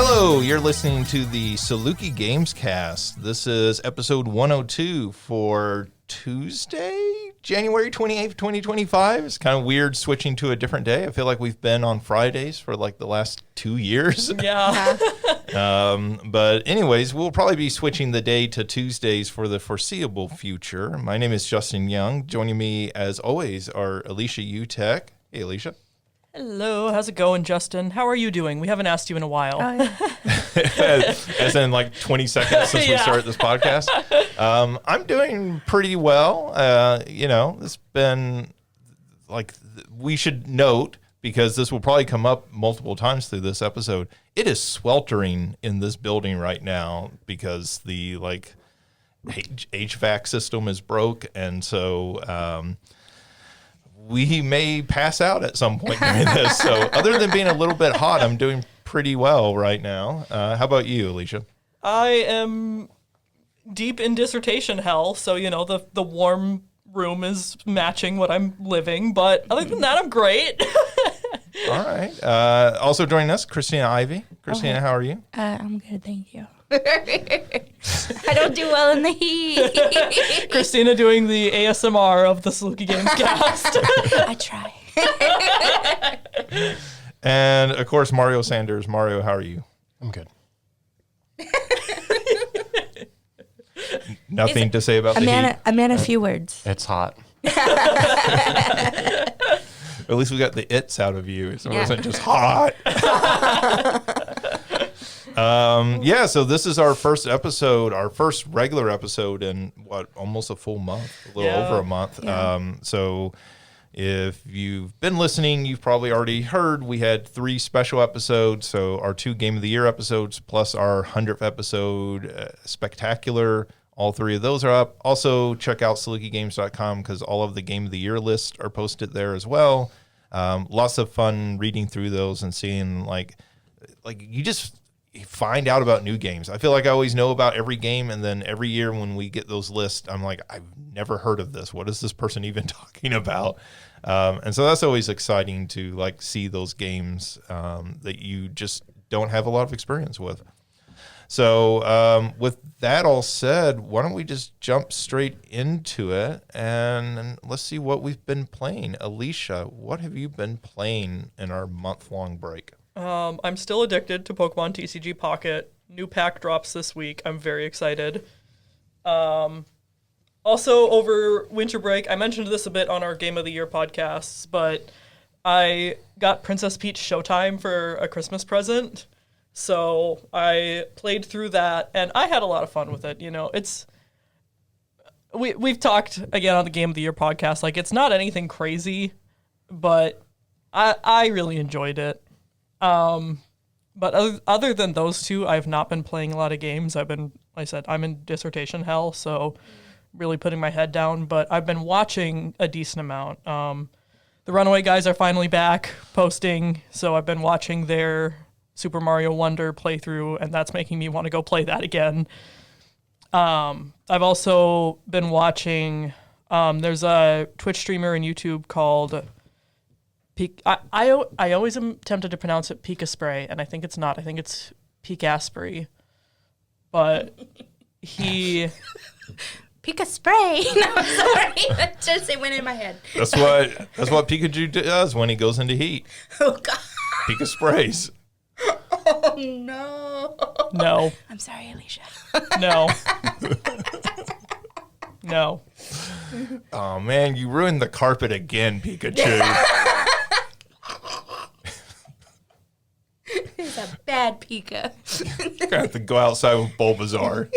Hello, you're listening to the Saluki Gamescast. This is episode 102 for Tuesday, January 28th, 2025. It's kind of weird switching to a different day. I feel like we've been on Fridays for like the last 2 years. Yeah. But anyways, we'll probably be switching the day to Tuesdays for the foreseeable future. My name is Justin Young. Joining me, as always, are Alicia Utecht. Hey, Alicia. Hello, how's it going, Justin? How are you doing? We haven't asked you in a while. Oh, yeah. As in like 20 seconds since we started this podcast. I'm doing pretty well. It's been like, we should note, because this will probably come up multiple times through this episode, it is sweltering in this building right now because the like HVAC system is broke, and so we may pass out at some point during this. So other than being a little bit hot, I'm doing pretty well right now. How about you, Alicia? I am deep in dissertation hell, so, the warm room is matching what I'm living, but other than that, I'm great. All right. Also joining us, Christina Ivey. Christina, how are you? I'm good, thank you. I don't do well in the heat. Christina doing the ASMR of the Saluki Gamescast. I try. And, of course, Mario Sanders. Mario, how are you? I'm good. Nothing to say about the heat? A man of few words. It's hot. At least we got the its out of you, so it wasn't just hot. So this is our first episode, our first regular episode in almost a full month, a little over a month. Yeah. So if you've been listening, you've probably already heard we had 3 special episodes. So our 2 Game of the Year episodes plus our 100th episode spectacular. All 3 of those are up. Also check out SalukiGames.com because all of the Game of the Year lists are posted there as well. Lots of fun reading through those and seeing like you just find out about new games. I feel like I always know about every game, and then every year when we get those lists, I'm like, I've never heard of this. What is this person even talking about? And so that's always exciting to like see those games that you just don't have a lot of experience with. So with that all said, why don't we just jump straight into it and let's see what we've been playing. Alicia, what have you been playing in our month-long break? I'm still addicted to Pokemon TCG Pocket. New pack drops this week. I'm very excited. Also, over winter break, I mentioned this a bit on our Game of the Year podcasts, but I got Princess Peach Showtime for a Christmas present. So I played through that, and I had a lot of fun with it. We've talked again on the Game of the Year podcast. Like, it's not anything crazy, but I really enjoyed it. But other than those 2, I've not been playing a lot of games. Like I said, I'm in dissertation hell, so really putting my head down. But I've been watching a decent amount. The Runaway guys are finally back posting, so I've been watching their Super Mario Wonder playthrough, and that's making me want to go play that again. I've also been watching, there's a Twitch streamer and YouTube called I always am tempted to pronounce it Pika Spray, and I think it's not. I think it's Pikaspray. But he... Pika Spray. No, I'm sorry. It went in my head. That's what Pikachu does when he goes into heat. Oh, God. Pika sprays. Oh, no. No. I'm sorry, Alicia. No. No. Oh, man, you ruined the carpet again, Pikachu. It's a bad Pika. You're going to have to go outside with Bulbasaur.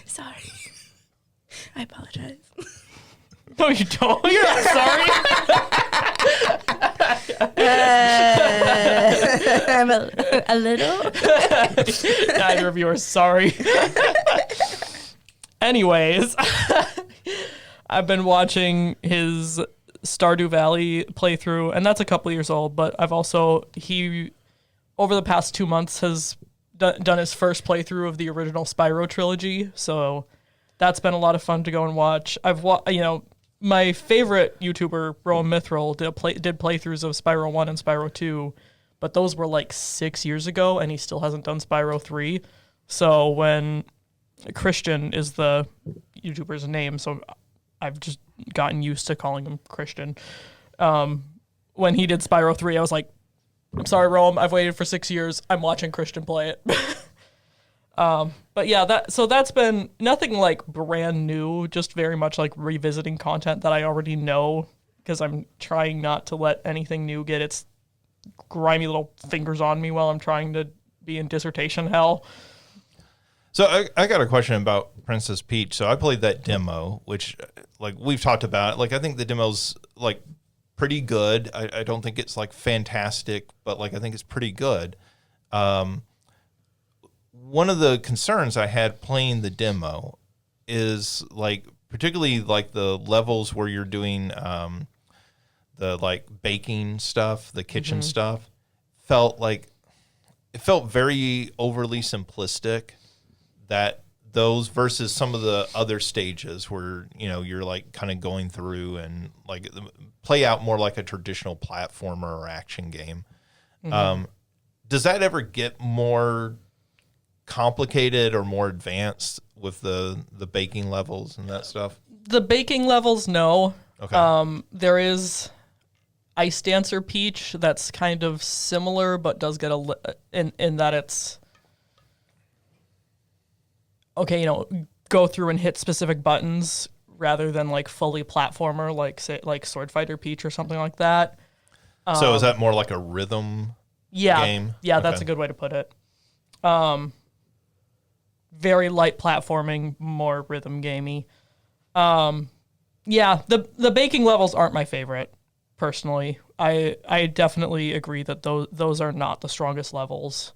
Sorry. I apologize. No, you don't. You're not sorry. I'm a little. Neither of you are sorry. Anyways, I've been watching his Stardew Valley playthrough, and that's a couple years old, but I've also, over the past 2 months, has done his first playthrough of the original Spyro trilogy, so that's been a lot of fun to go and watch. My favorite YouTuber, Rowan Mithril, did playthroughs of Spyro 1 and Spyro 2, but those were like 6 years ago, and he still hasn't done Spyro 3. So when Christian is the YouTuber's name, so I've just gotten used to calling him Christian. When he did Spyro 3, I was like, I'm sorry, Rome, I've waited for 6 years. I'm watching Christian play it. But yeah, that's been nothing like brand new, just very much like revisiting content that I already know, because I'm trying not to let anything new get its grimy little fingers on me while I'm trying to be in dissertation hell. So I got a question about Princess Peach. So I played that demo, which like we've talked about. Like I think the demo's like pretty good. I don't think it's like fantastic, but like I think it's pretty good. One of the concerns I had playing the demo is like particularly like the levels where you're doing the like baking stuff, the kitchen stuff, felt very overly simplistic. That those versus some of the other stages where, you know, you're like kind of going through and like play out more like a traditional platformer or action game. Does that ever get more complicated or more advanced with the baking levels and that stuff? The baking levels, no. Okay. There is Ice Dancer Peach that's kind of similar, but does get in that it's okay, you know, go through and hit specific buttons rather than like fully platformer, like say like Sword Fighter Peach or something like that. So is that more like a rhythm game? Yeah, Okay. that's a good way to put it. Very light platforming, more rhythm gamey. Yeah, the baking levels aren't my favorite, personally. I definitely agree that those are not the strongest levels.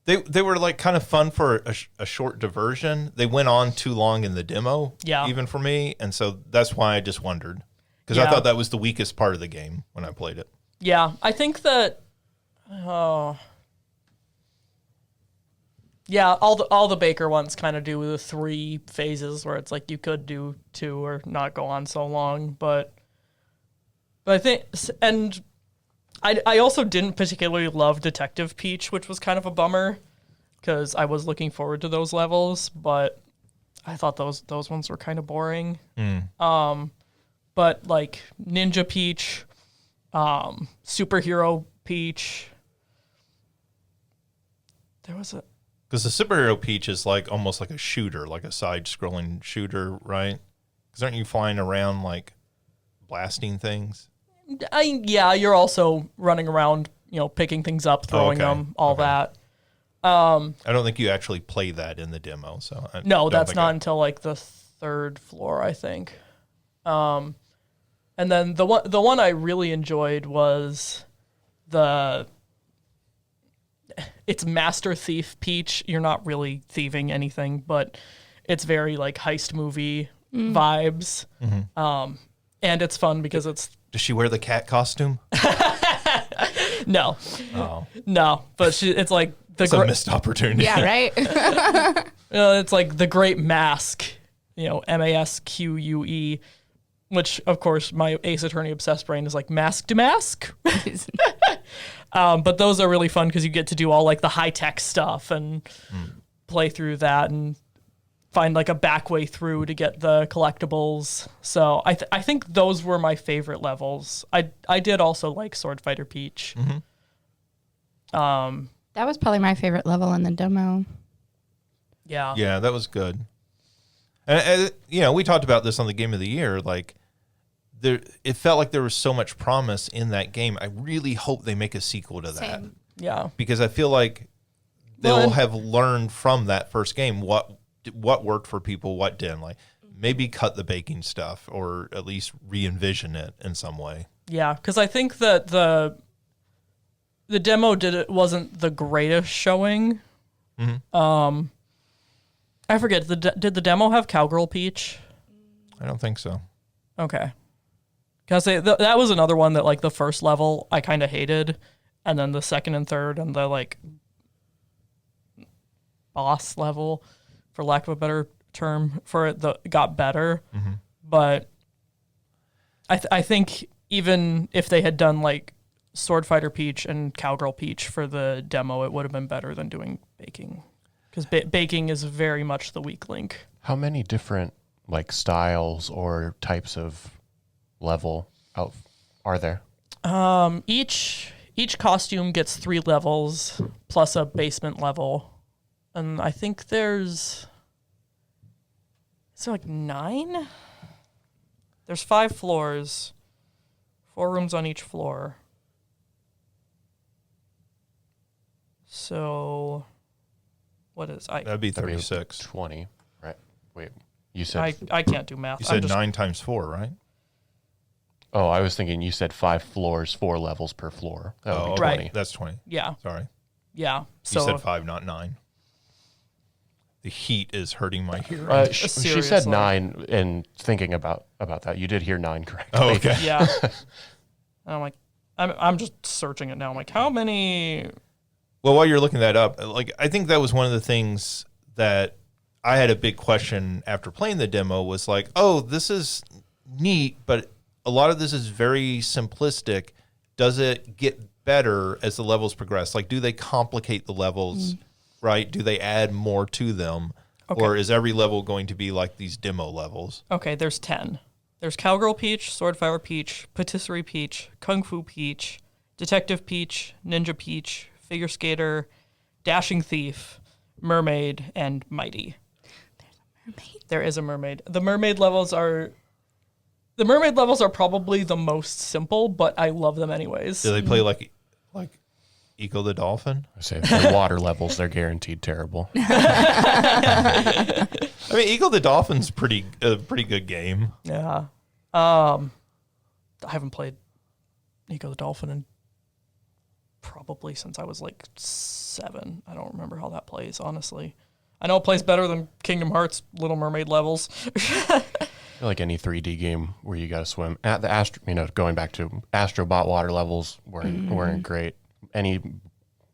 They were like kind of fun for a short diversion. They went on too long in the demo, even for me, and so that's why I just wondered, because I thought that was the weakest part of the game when I played it. Yeah, I think that. Yeah, all the Baker ones kind of do the 3 phases where it's like you could do 2 or not go on so long, but I think, and I also didn't particularly love Detective Peach, which was kind of a bummer because I was looking forward to those levels, but I thought those ones were kind of boring. But like Ninja Peach, Superhero Peach, there was a. Because the Superhero Peach is like almost like a shooter, like a side-scrolling shooter, right? Because aren't you flying around like blasting things? Yeah, you're also running around, you know, picking things up, throwing them, all that. I don't think you actually play that in the demo. So no, that's not until like the 3rd floor, I think. And then the one I really enjoyed was it's Master Thief Peach. You're not really thieving anything, but it's very like heist movie vibes. And it's fun because it's. Does she wear the cat costume? No. Oh. No, but it's like it's a missed opportunity. Yeah, right? It's like the Great Mask, you know, MASQUE, which, of course, my Ace Attorney obsessed brain is like mask to mask. But those are really fun because you get to do all like the high-tech stuff and play through that and find like a back way through to get the collectibles. So I think those were my favorite levels. I did also like Sword Fighter Peach. That was probably my favorite level in the demo. Yeah, that was good. And you know, we talked about this on the Game of the Year. Like, it felt like there was so much promise in that game. I really hope they make a sequel to that. Same. Yeah, because I feel like they'll have learned from that first game what worked for people, what didn't. Like, maybe cut the baking stuff, or at least re-envision it in some way. Yeah, because I think that the demo wasn't the greatest showing. I forget, did the demo have Cowgirl Peach? I don't think so. Okay. Because that was another one that, like, the first level I kind of hated, and then the second and third and the, like, boss level, for lack of a better term for it, got better. But I think even if they had done, like, Sword Fighter Peach and Cowgirl Peach for the demo, it would have been better than doing baking. Because baking is very much the weak link. How many different like styles or types of level are there? Each costume gets 3 levels plus a basement level. And I think is there like 9? There's 5 floors, 4 rooms on each floor. So, what is That'd be 36. 20, right? Wait, you said... I can't do math. You said 9 times 4, right? Oh, I was thinking you said 5 floors, 4 levels per floor. That would be 20. Right. That's 20. Yeah. Sorry. Yeah. You said 5, not 9. The heat is hurting my hearing. She Seriously. said 9, and thinking about that, you did hear 9 correctly. Oh, okay. Yeah. And I'm like, I'm just searching it now. I'm like, how many? Well, while you're looking that up, like I think that was one of the things that I had a big question after playing the demo was like, oh, this is neat, but a lot of this is very simplistic. Does it get better as the levels progress? Like, do they complicate the levels, right? Do they add more to them? Okay. Or is every level going to be like these demo levels? Okay, there's 10. There's Cowgirl Peach, Sword Fighter Peach, Patisserie Peach, Kung Fu Peach, Detective Peach, Ninja Peach, Figure Skater, Dashing Thief, Mermaid, and Mighty. There is a mermaid. The mermaid levels are probably the most simple, but I love them anyways. Do they play like Eco the Dolphin? I say the water levels, they're guaranteed terrible. I mean, Eco the Dolphin's a pretty good game. Yeah. I haven't played Nico the Dolphin in probably since I was like 7. I don't remember how that plays, honestly. I know it plays better than Kingdom Hearts Little Mermaid levels. I feel like any 3D game where you got to swim at the going back to Astrobot water levels weren't great. Any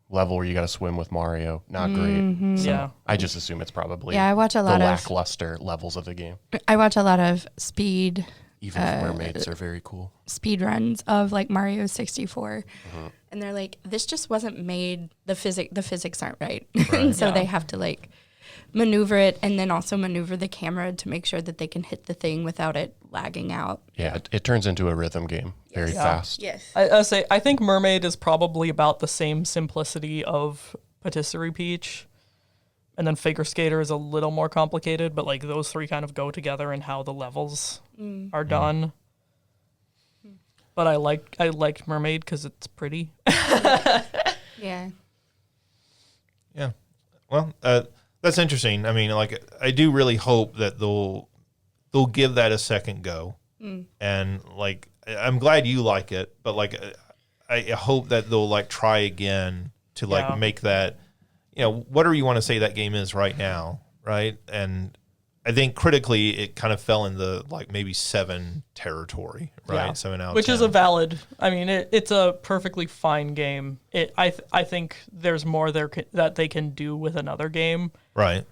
level where you got to swim with Mario, not great. So Yeah. I just assume it's probably Yeah, I watch a the lot of lackluster levels of the game. I watch a lot of speed Even if mermaids are very cool. runs of like Mario 64. And they're like, this just wasn't made, the physics aren't right. And so they have to like maneuver it and then also maneuver the camera to make sure that they can hit the thing without it lagging out. Yeah, it turns into a rhythm game very fast. Yes. I think Mermaid is probably about the same simplicity of Patisserie Peach. And then Figure Skater is a little more complicated, but like those 3 kind of go together in how the levels are done. But I liked Mermaid because it's pretty. Yeah. Yeah. Well, that's interesting. I mean, like, I do really hope that they'll give that a second go. And like, I'm glad you like it, but like, I hope that they'll like try again to like make that, whatever you want to say that game is right now, right? And I think critically, it kind of fell in the like maybe 7 territory, right? Yeah. 7 out of Which 10. is a valid. I mean, it's a perfectly fine game. I think there's more that they can do with another game, right.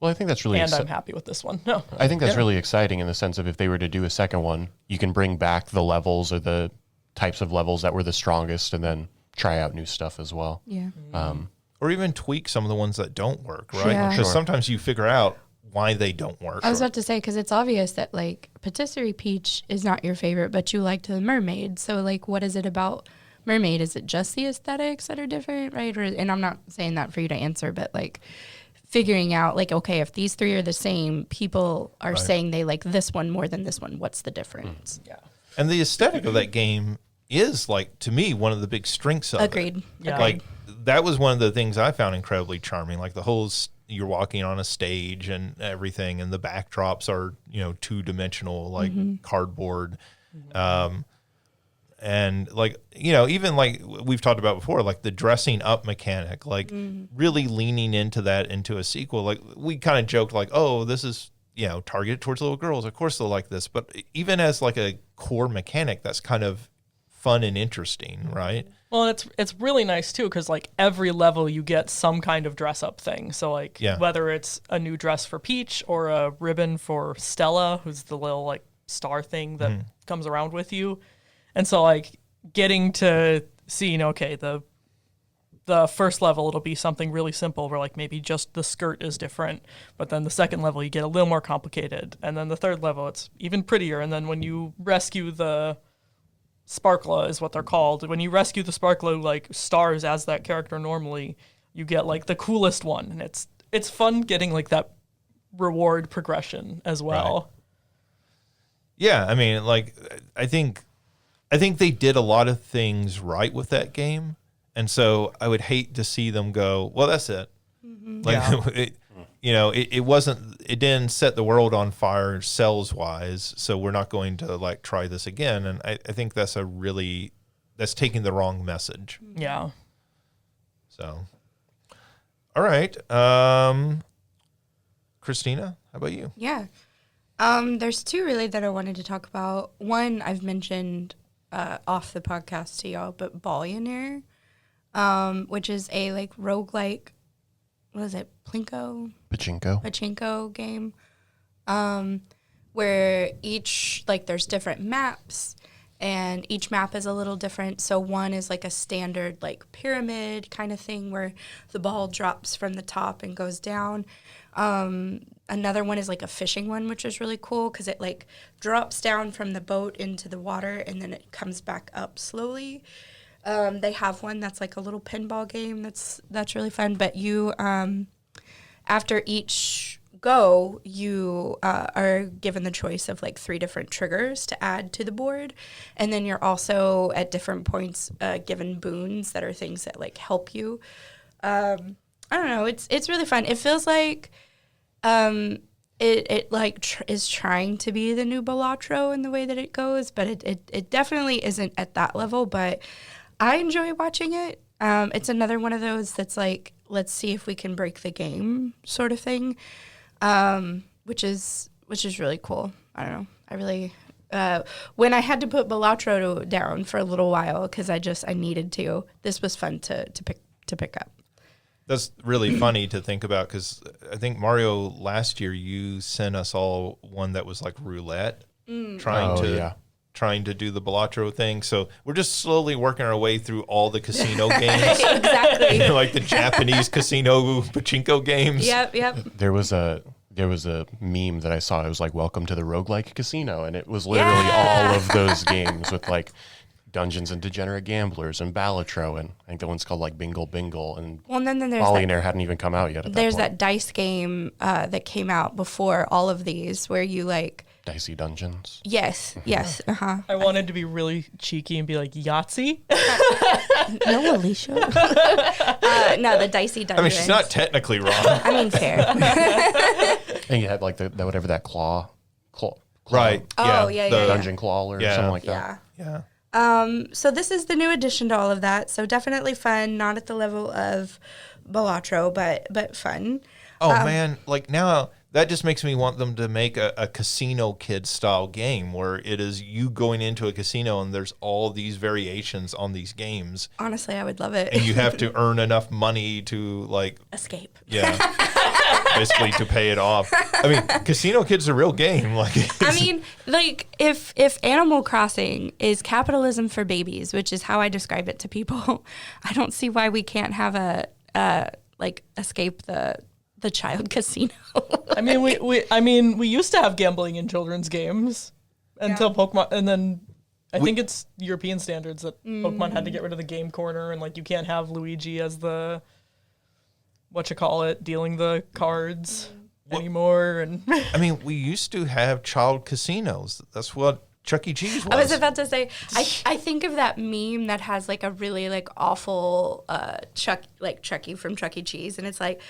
Well, I think that's really and I'm happy with this one. No, I think that's really exciting in the sense of if they were to do a second one, you can bring back the levels or the types of levels that were the strongest and then try out new stuff as well. Yeah. Or even tweak some of the ones that don't work, right? Yeah. Because Sure. sometimes you figure out why they don't work. I was about to say, because it's obvious that like Patisserie Peach is not your favorite, but you liked the Mermaid. So like, what is it about Mermaid? Is it just the aesthetics that are different, right? And I'm not saying that for you to answer, but like figuring out like, okay, if these 3 are the same, people are saying they like this one more than this one. What's the difference? yeah, And the aesthetic of that game is like, to me, one of the big strengths of Agreed. it. Yeah. Like that was one of the things I found incredibly charming. Like the whole, you're walking on a stage and everything, and the backdrops are, 2-dimensional, like cardboard. And like, even like we've talked about before, like the dressing up mechanic, like really leaning into that into a sequel. Like we kind of joked like, oh, this is, targeted towards little girls. Of course they'll like this. But even as like a core mechanic, that's kind of fun and interesting, right? Well, and it's really nice too because like every level you get some kind of dress up thing. So like whether it's a new dress for Peach or a ribbon for Stella, who's the little like star thing that comes around with you, and so like getting to seeing, okay, the first level, it'll be something really simple where like maybe just the skirt is different, but then the second level you get a little more complicated, and then the third level it's even prettier, and then when you rescue the Sparkla is what they're called, when you rescue the Sparkla like stars as that character normally, you get like the coolest one, and it's fun getting like that reward progression as well. Right. Yeah, I mean, like I think they did a lot of things right with that game. And so I would hate to see them go, well, that's it. Mm-hmm. Like, it didn't set the world on fire sales wise. So we're not going to like try this again. And I think that's taking the wrong message. Yeah. So, all right. Christina, how about you? Yeah. There's two really that I wanted to talk about. One I've mentioned off the podcast to y'all, but Ballionaire. Which is a like roguelike, what is it, pachinko game, where each, like, there's different maps, and each map is a little different. So one is like a standard like pyramid kind of thing where the ball drops from the top and goes down. Another one is like a fishing one, which is really cool because it like drops down from the boat into the water and then it comes back up slowly. They have one that's like a little pinball game that's really fun. But you, after each go, you are given the choice of like 3 different triggers to add to the board, and then you're also at different points given boons that are things that like help you. I don't know. It's really fun. It feels like it like is trying to be the new Balatro in the way that it goes, but it definitely isn't at that level. But I enjoy watching it. It's another one of those that's like, let's see if we can break the game sort of thing, which is really cool. I don't know. I really, when I had to put Balatro down for a little while because I needed to, this was fun to pick up. That's really funny to think about because I think, Mario, last year you sent us all one that was like roulette, trying to do the Balatro thing. So we're just slowly working our way through all the casino games. Exactly. Like the Japanese casino pachinko games. Yep. There was a meme that I saw. It was like, welcome to the roguelike casino. And it was literally all of those games with like Dungeons and Degenerate Gamblers and Balatro. And I think the one's called like Bingle Bingle. And then there's Ballionaire hadn't even come out yet at that There's point. that dice game that came out before all of these where you like... Dicey Dungeons. Yes. Uh-huh. I wanted to be really cheeky and be like, Yahtzee? No, Alicia. No, the Dicey Dungeons. I mean, she's not technically wrong. I mean, fair. And you had like the whatever that claw. Right. Oh, yeah. yeah. The Dungeon claw or something like that. Yeah. So this is the new addition to all of that. So definitely fun. Not at the level of Balatro, but fun. Oh, man. Like now... That just makes me want them to make a casino kid style game where it is you going into a casino and there's all these variations on these games. Honestly, I would love it. And you have to earn enough money to like escape. Yeah. Basically to pay it off. I mean, Casino Kid's a real game. Like I mean, like if Animal Crossing is capitalism for babies, which is how I describe it to people, I don't see why we can't have a escape the child casino. I mean, we used to have gambling in children's games until Pokemon, and then I think it's European standards that Pokemon had to get rid of the game corner, and like you can't have Luigi as the dealing the cards anymore. And I mean, we used to have child casinos. That's what Chuck E. Cheese was. I was about to say, I think of that meme that has like a really like awful Chucky from Chuck E. Cheese, and it's like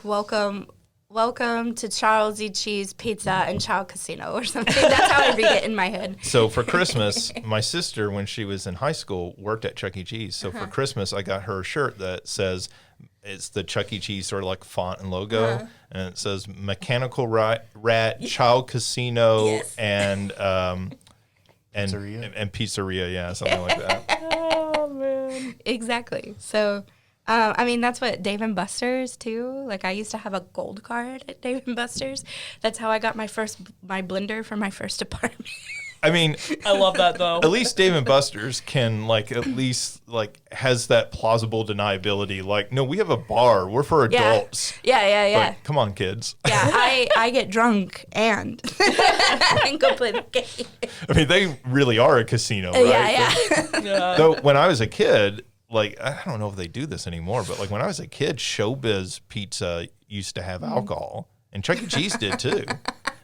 welcome to Charles E. Cheese Pizza and Child Casino or something. That's how I read it in my head. So for Christmas, my sister, when she was in high school, worked at Chuck E. Cheese. So for Christmas, I got her a shirt that says, it's the Chuck E. Cheese sort of like font and logo, and it says Mechanical Rat, Child Casino, and pizzeria, yeah, something like that. oh man, exactly. So. I mean, that's what Dave & Buster's, too. Like, I used to have a gold card at Dave & Buster's. That's how I got my blender for my first apartment. I mean, I love that though. at least Dave and Buster's can at least has that plausible deniability. Like, no, we have a bar. We're for adults. Yeah. But come on, kids. Yeah, I get drunk and go play the game. I mean, they really are a casino, right? Yeah. Though when I was a kid, I don't know if they do this anymore, but when I was a kid, Showbiz Pizza used to have alcohol, and Chuck E. Cheese did too.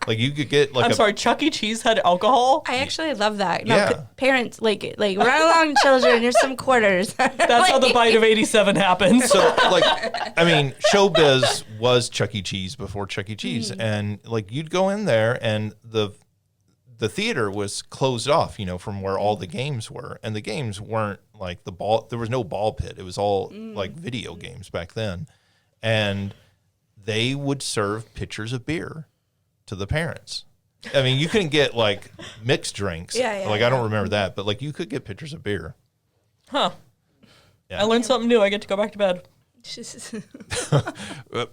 You could get I'm sorry, Chuck E. Cheese had alcohol? I actually love that. No, Yeah. Parents, run along, children. Here's some quarters. That's how the bite of 87 happens. So, I mean, Showbiz was Chuck E. Cheese before Chuck E. Cheese, and you'd go in there, and the theater was closed off, from where all the games were, and the games weren't the ball. There was no ball pit. It was all video games back then, and they would serve pitchers of beer to the parents. I mean, you couldn't get mixed drinks. Yeah, I don't remember that, but you could get pitchers of beer. Huh. Yeah. I learned something new. I get to go back to bed.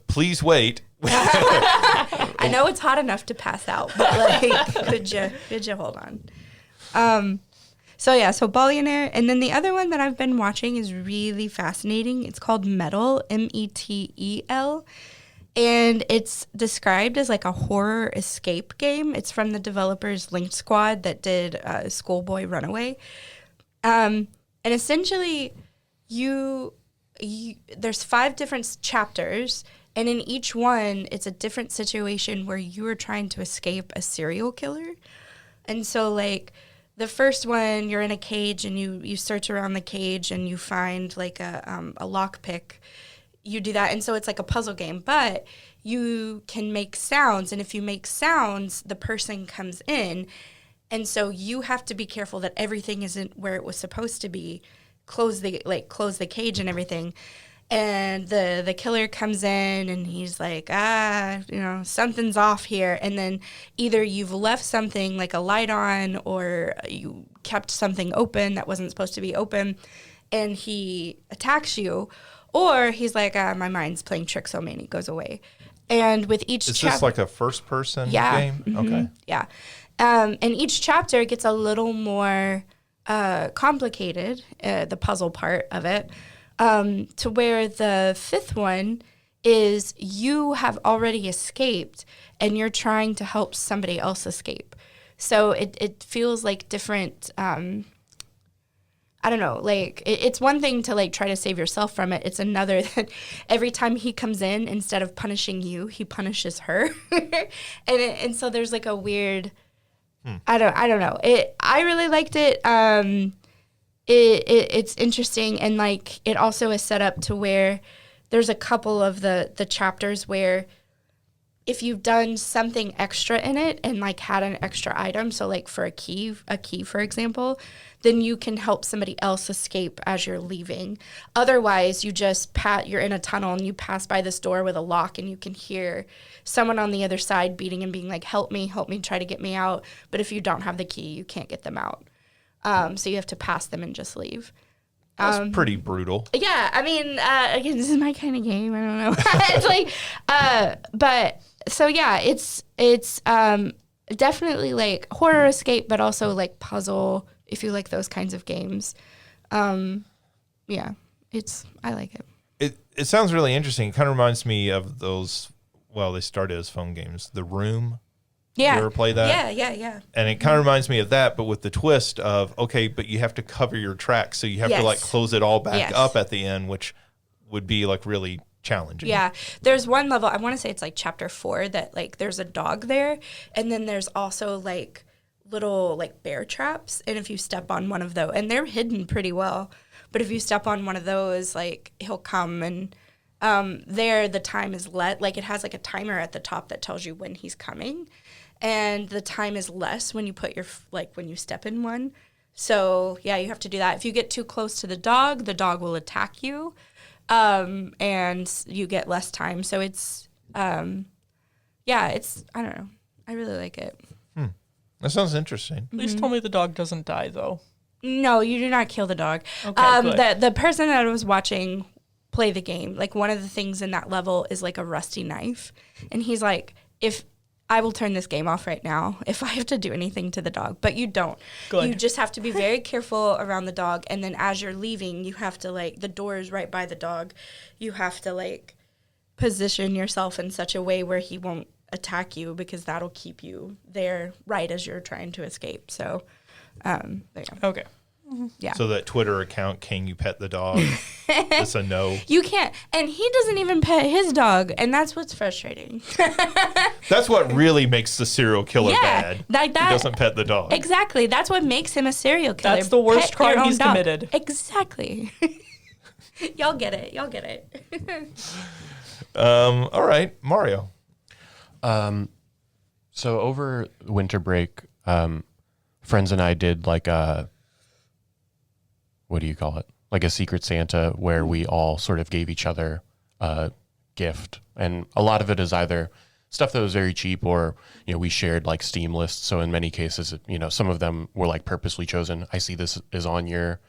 Please wait. I know it's hot enough to pass out, but could you hold on? So Ballionaire, and then the other one that I've been watching is really fascinating. It's called Metel, Metel, and it's described as a horror escape game. It's from the developers Linked Squad that did Schoolboy Runaway, and essentially there's 5 different chapters, and in each one, it's a different situation where you are trying to escape a serial killer. And so, the first one, you're in a cage, and you search around the cage, and you find, a lockpick. You do that, and so it's a puzzle game. But you can make sounds, and if you make sounds, the person comes in. And so you have to be careful that everything isn't where it was supposed to be. Close the cage and everything, and the killer comes in, and he's something's off here, and then either you've left something like a light on, or you kept something open that wasn't supposed to be open, and he attacks you, or he's my mind's playing tricks on me, and he goes away. And with each is this a first person game? Mm-hmm. Okay. Yeah. And each chapter gets a little more complicated, the puzzle part of it, to where the 5th one is you have already escaped and you're trying to help somebody else escape. So it feels like different, I don't know, it's one thing to try to save yourself from it. It's another that every time he comes in, instead of punishing you, he punishes her. and so there's a weird... I don't know. I really liked it. It's interesting, and it also is set up to where there's a couple of the chapters where if you've done something extra in it and had an extra item, so for a key for example, then you can help somebody else escape as you're leaving. Otherwise, you just you're in a tunnel and you pass by this door with a lock, and you can hear someone on the other side beating and being help me, try to get me out. But if you don't have the key, you can't get them out. So you have to pass them and just leave. That's pretty brutal. Yeah, I mean, again, this is my kind of game. I don't know. It's but so yeah, it's definitely horror escape, but also puzzle, if you like those kinds of games. Yeah, I like it. It sounds really interesting. It kind of reminds me of those. Well, they started as phone games. The Room. Yeah. You ever play that? Yeah. And it kind of reminds me of that, but with the twist of, okay, but you have to cover your tracks. So you have to close it all back up at the end, which would be really challenging. Yeah. There's one level, I want to say it's chapter 4, that there's a dog there. And then there's also little bear traps. And if you step on one of those, and they're hidden pretty well, but if you step on one of those, he'll come, and there the time is it has a timer at the top that tells you when he's coming. And the time is less when you put when you step in one. So, yeah, you have to do that. If you get too close to the dog will attack you, and you get less time. So it's, I don't know. I really like it. That sounds interesting. Please tell me the dog doesn't die, though. No, you do not kill the dog. Okay, good. The person that I was watching play the game, one of the things in that level is a rusty knife. And he's if I will turn this game off right now if I have to do anything to the dog. But you don't. Good. You just have to be very careful around the dog. And then as you're leaving, you have to, like, the door is right by the dog. You have to, like, position yourself in such a way where he won't attack you, because that'll keep you there right as you're trying to escape. So, there you go. Okay. Yeah. So that Twitter account, Can You Pet the Dog? It's a no. You can't. And he doesn't even pet his dog. And that's what's frustrating. That's what really makes the serial killer Yeah, bad. like that. He doesn't pet the dog. Exactly. That's what makes him a serial killer. That's the worst Pet your crime own he's dog. committed. Exactly. Y'all get it. Y'all get it. All right, Mario. So over winter break, friends and I did like a, what do you call it? Like a Secret Santa, where we all sort of gave each other a gift. And a lot of it is either stuff that was very cheap, or, you know, we shared like Steam lists. So in many cases, you know, some of them were like purposely chosen. I see this is on your,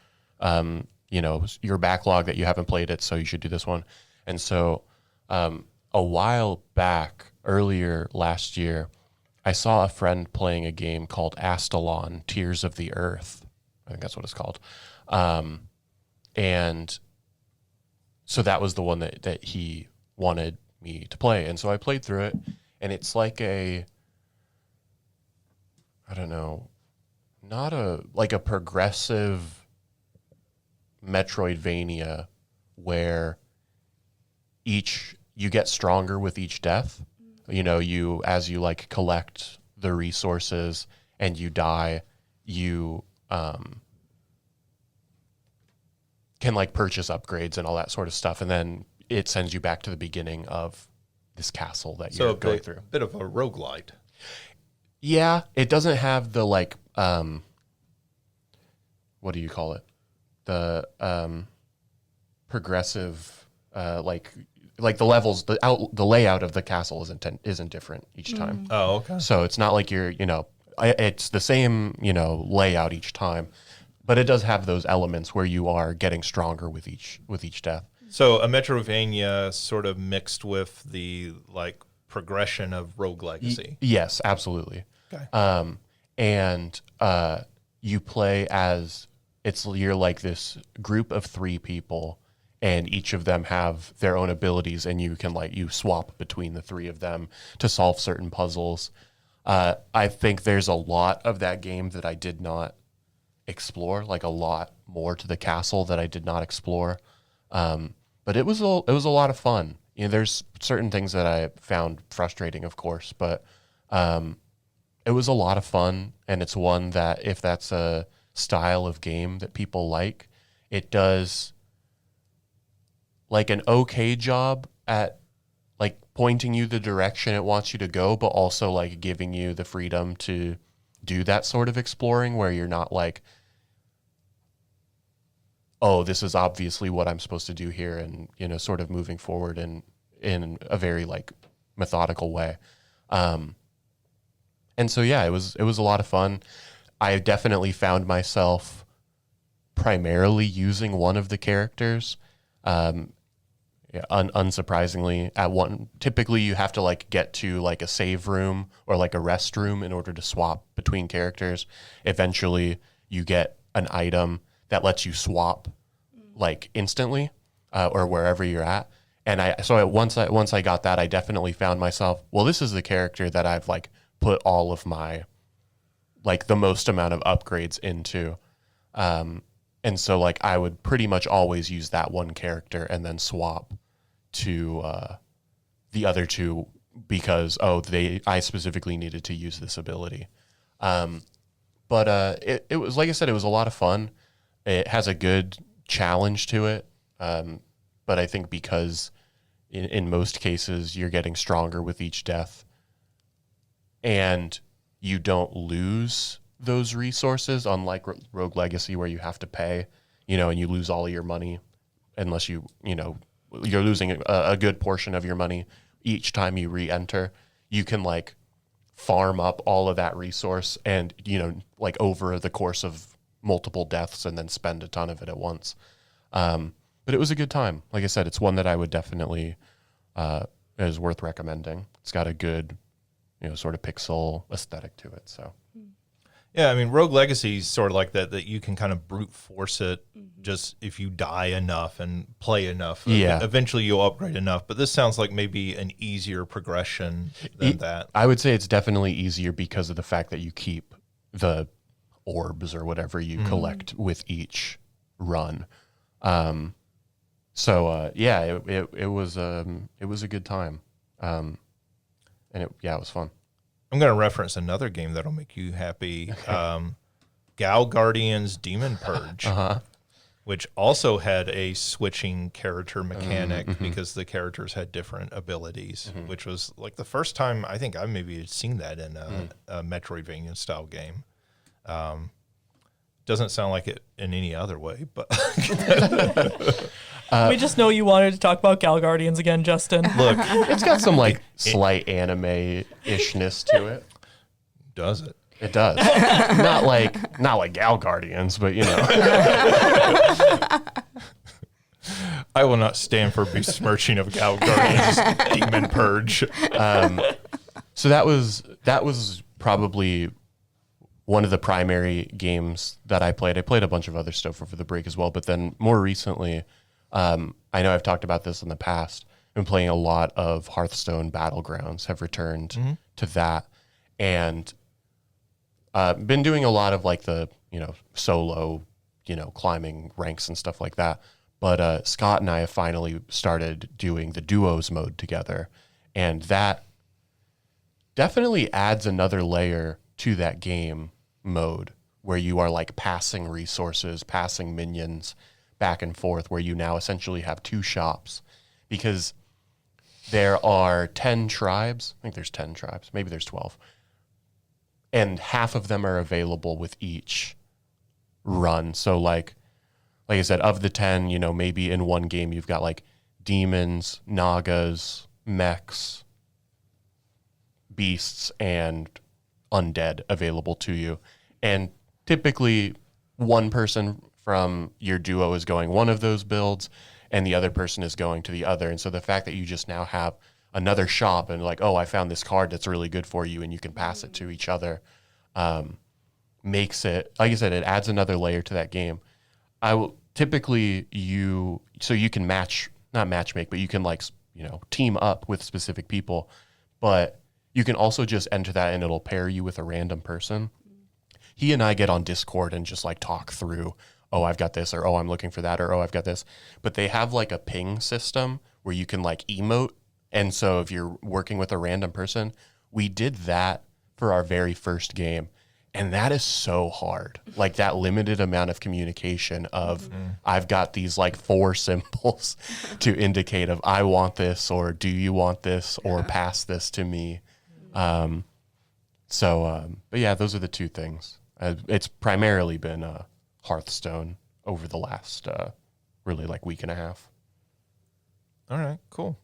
you know, your backlog that you haven't played it, so you should do this one. And so a while back, earlier last year, I saw a friend playing a game called Astalon, Tears of the Earth. I think that's what it's called. And so that was the one that he wanted me to play. And so I played through it, and it's like a, I don't know, not a, like a progressive Metroidvania where you get stronger with each death. You know, as you like collect the resources and you die, you can like purchase upgrades and all that sort of stuff, and then it sends you back to the beginning of this castle that you're going through. Bit of a roguelite. Yeah, it doesn't have the like what do you call it? The progressive like the levels, the layout of the castle isn't different each time. Oh, okay. So it's not like it's the same, layout each time, but it does have those elements where you are getting stronger with each death. So a Metroidvania sort of mixed with the like progression of Rogue Legacy. Yes, absolutely. Okay. And you play as you're like this group of 3 people, and each of them have their own abilities, and you can you swap between the 3 of them to solve certain puzzles. I think there's a lot of that game that I did not explore, like a lot more to the castle that I did not explore. But it was a lot of fun. You know, there's certain things that I found frustrating, of course, but it was a lot of fun, and it's one that if that's a style of game that people like, it does like an okay job at like pointing you the direction it wants you to go, but also like giving you the freedom to do that sort of exploring where you're not like, oh, this is obviously what I'm supposed to do here, and sort of moving forward in a very like methodical way. And so yeah, it was a lot of fun. I definitely found myself primarily using one of the characters. Unsurprisingly, typically you have to like get to like a save room or like a rest room in order to swap between characters. Eventually you get an item that lets you swap like instantly or wherever you're at. And once I got that, I definitely found myself, well, this is the character that I've like put all of my like the most amount of upgrades into. And so like I would pretty much always use that one character and then swap to the other 2 because I specifically needed to use this ability. But it was, like I said, it was a lot of fun. It has a good challenge to it. But I think because in most cases you're getting stronger with each death, and you don't lose those resources, unlike Rogue Legacy where you have to pay, and you lose all of your money unless you're losing a good portion of your money each time you re-enter. You can like farm up all of that resource and, like over the course of multiple deaths and then spend a ton of it at once. But it was a good time. Like I said, it's one that I would definitely, is worth recommending. It's got a good sort of pixel aesthetic to it. So Yeah, I mean, Rogue Legacy is sort of like that you can kind of brute force it just if you die enough and play enough. Yeah. Eventually you'll upgrade enough, but this sounds like maybe an easier progression than that. I would say it's definitely easier because of the fact that you keep the orbs or whatever you collect with each run. It was a good time. It was fun. I'm going to reference another game that'll make you happy. Gal Guardian's Demon Purge, which also had a switching character mechanic because the characters had different abilities, which was like the first time I think I maybe had seen that in a Metroidvania style game. Doesn't sound like it in any other way, but we just know you wanted to talk about Gal Guardians again, Justin. look, It's got some like slight anime-ishness to it. does it? It does. not like Gal Guardians, but I will not stand for besmirching of Gal Guardian's Demon Purge. So that was probably one of the primary games that I played. I played a bunch of other stuff over the break as well, but then more recently, I know I've talked about this in the past. I've been playing a lot of Hearthstone Battlegrounds, have returned to that, and been doing a lot of like the, solo, climbing ranks and stuff like that. But Scott and I have finally started doing the duos mode together, and that definitely adds another layer to that game mode where you are like passing resources, passing minions back and forth, where you now essentially have two shops because there are 10 tribes. I think there's 10 tribes. Maybe there's 12. And half of them are available with each run. So like I said, of the 10, maybe in one game you've got like demons, nagas, mechs, beasts, and undead available to you. And typically one person from your duo is going one of those builds and the other person is going to the other. And so the fact that you just now have another shop and like, oh, I found this card that's really good for you and you can pass it to each other, makes it, like I said, it adds another layer to that game. I will typically you can not matchmake, but you can like, team up with specific people, but you can also just enter that and it'll pair you with a random person. He and I get on Discord and just like talk through, oh, I've got this, or oh, I'm looking for that, or oh, I've got this. But they have like a ping system where you can like emote. And so if you're working with a random person, we did that for our very first game. And that is so hard. Like that limited amount of communication of I've got these like 4 symbols to indicate of I want this, or do you want this, or pass this to me. But yeah, those are the two things. It's primarily been Hearthstone over the last really like week and a half. All right, cool.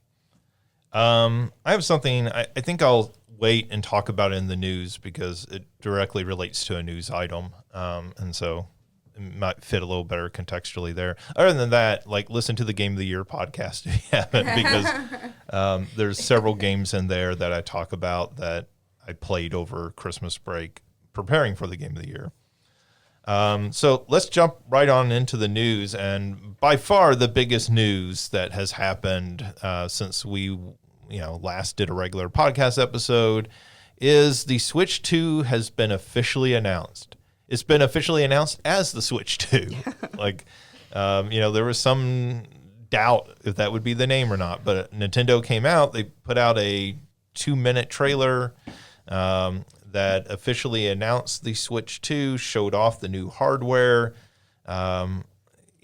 I have something I think I'll wait and talk about it in the news because it directly relates to a news item. And so it might fit a little better contextually there. Other than that, like listen to the Game of the Year podcast if you haven't, because there's several games in there that I talk about that I played over Christmas break preparing for the Game of the Year. So let's jump right on into the news. And by far the biggest news that has happened since we last did a regular podcast episode is the Switch 2 has been officially announced. It's been officially announced as the Switch 2. There was some doubt if that would be the name or not, but Nintendo came out, they put out a 2-minute trailer that officially announced the Switch 2, showed off the new hardware. I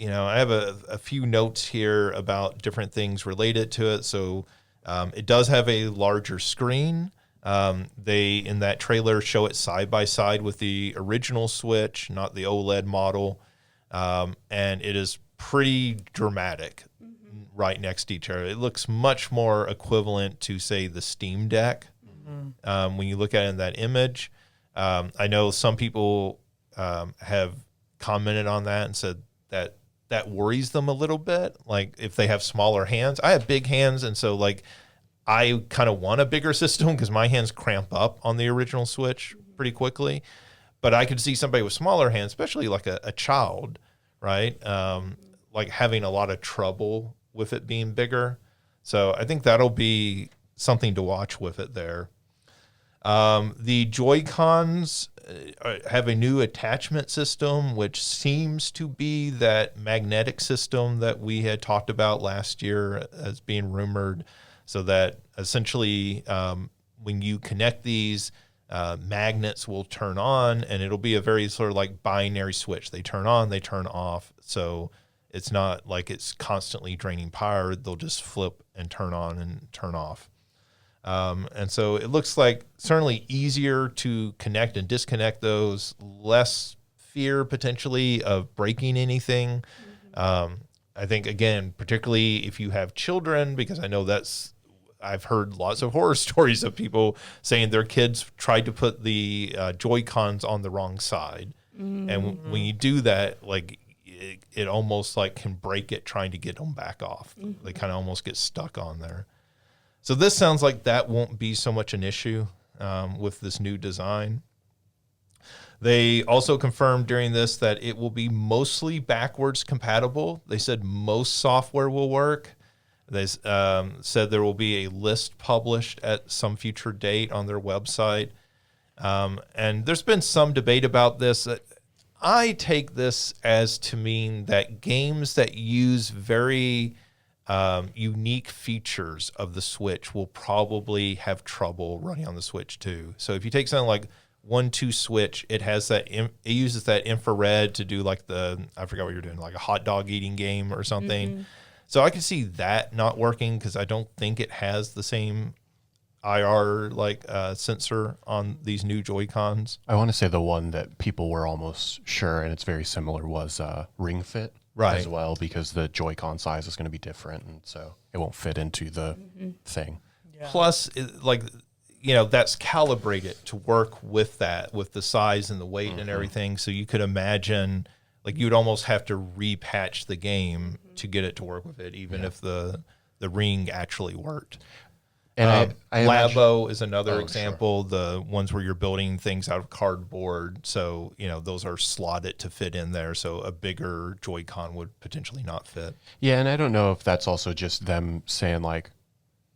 have a few notes here about different things related to it. So it does have a larger screen. They, in that trailer, show it side by side with the original Switch, not the OLED model. And it is pretty dramatic right next to each other. It looks much more equivalent to, say, the Steam Deck. When you look at it in that image. I know some people have commented on that and said that worries them a little bit. Like if they have smaller hands, I have big hands. And so like I kind of want a bigger system because my hands cramp up on the original Switch pretty quickly. But I could see somebody with smaller hands, especially like a child, right? Like having a lot of trouble with it being bigger. So I think that'll be something to watch with it there. The Joy-Cons have a new attachment system, which seems to be that magnetic system that we had talked about last year as being rumored, so that essentially when you connect these, magnets will turn on, and it'll be a very sort of like binary switch. They turn on, they turn off. So it's not like it's constantly draining power. They'll just flip and turn on and turn off. And so it looks like certainly easier to connect and disconnect those, less fear potentially of breaking anything. I think, again, particularly if you have children, because I know I've heard lots of horror stories of people saying their kids tried to put the Joy-Cons on the wrong side. And when you do that, like it almost like can break it trying to get them back off. They kind of almost get stuck on there. So this sounds like that won't be so much an issue with this new design. They also confirmed during this that it will be mostly backwards compatible. They said most software will work. They said there will be a list published at some future date on their website. And there's been some debate about this. I take this as to mean that games that use very unique features of the Switch will probably have trouble running on the Switch too. So if you take something like 1-2 Switch, it has that it uses that infrared to do like I forgot what you're doing, like a hot dog eating game or something. So I can see that not working because I don't think it has the same IR sensor on these new Joy-Cons. I want to say the one that people were almost sure, and it's very similar, was Ring Fit. Right. As well, because the Joy-Con size is going to be different, and so it won't fit into the thing. Yeah. Plus, that's calibrated to work with that, with the size and the weight and everything. So you could imagine, like, you'd almost have to repatch the game to get it to work with it, even if the Ring actually worked. And Labo is another Oh, example, the ones where you're building things out of cardboard. So, those are slotted to fit in there. So a bigger Joy-Con would potentially not fit. Yeah, and I don't know if that's also just them saying like,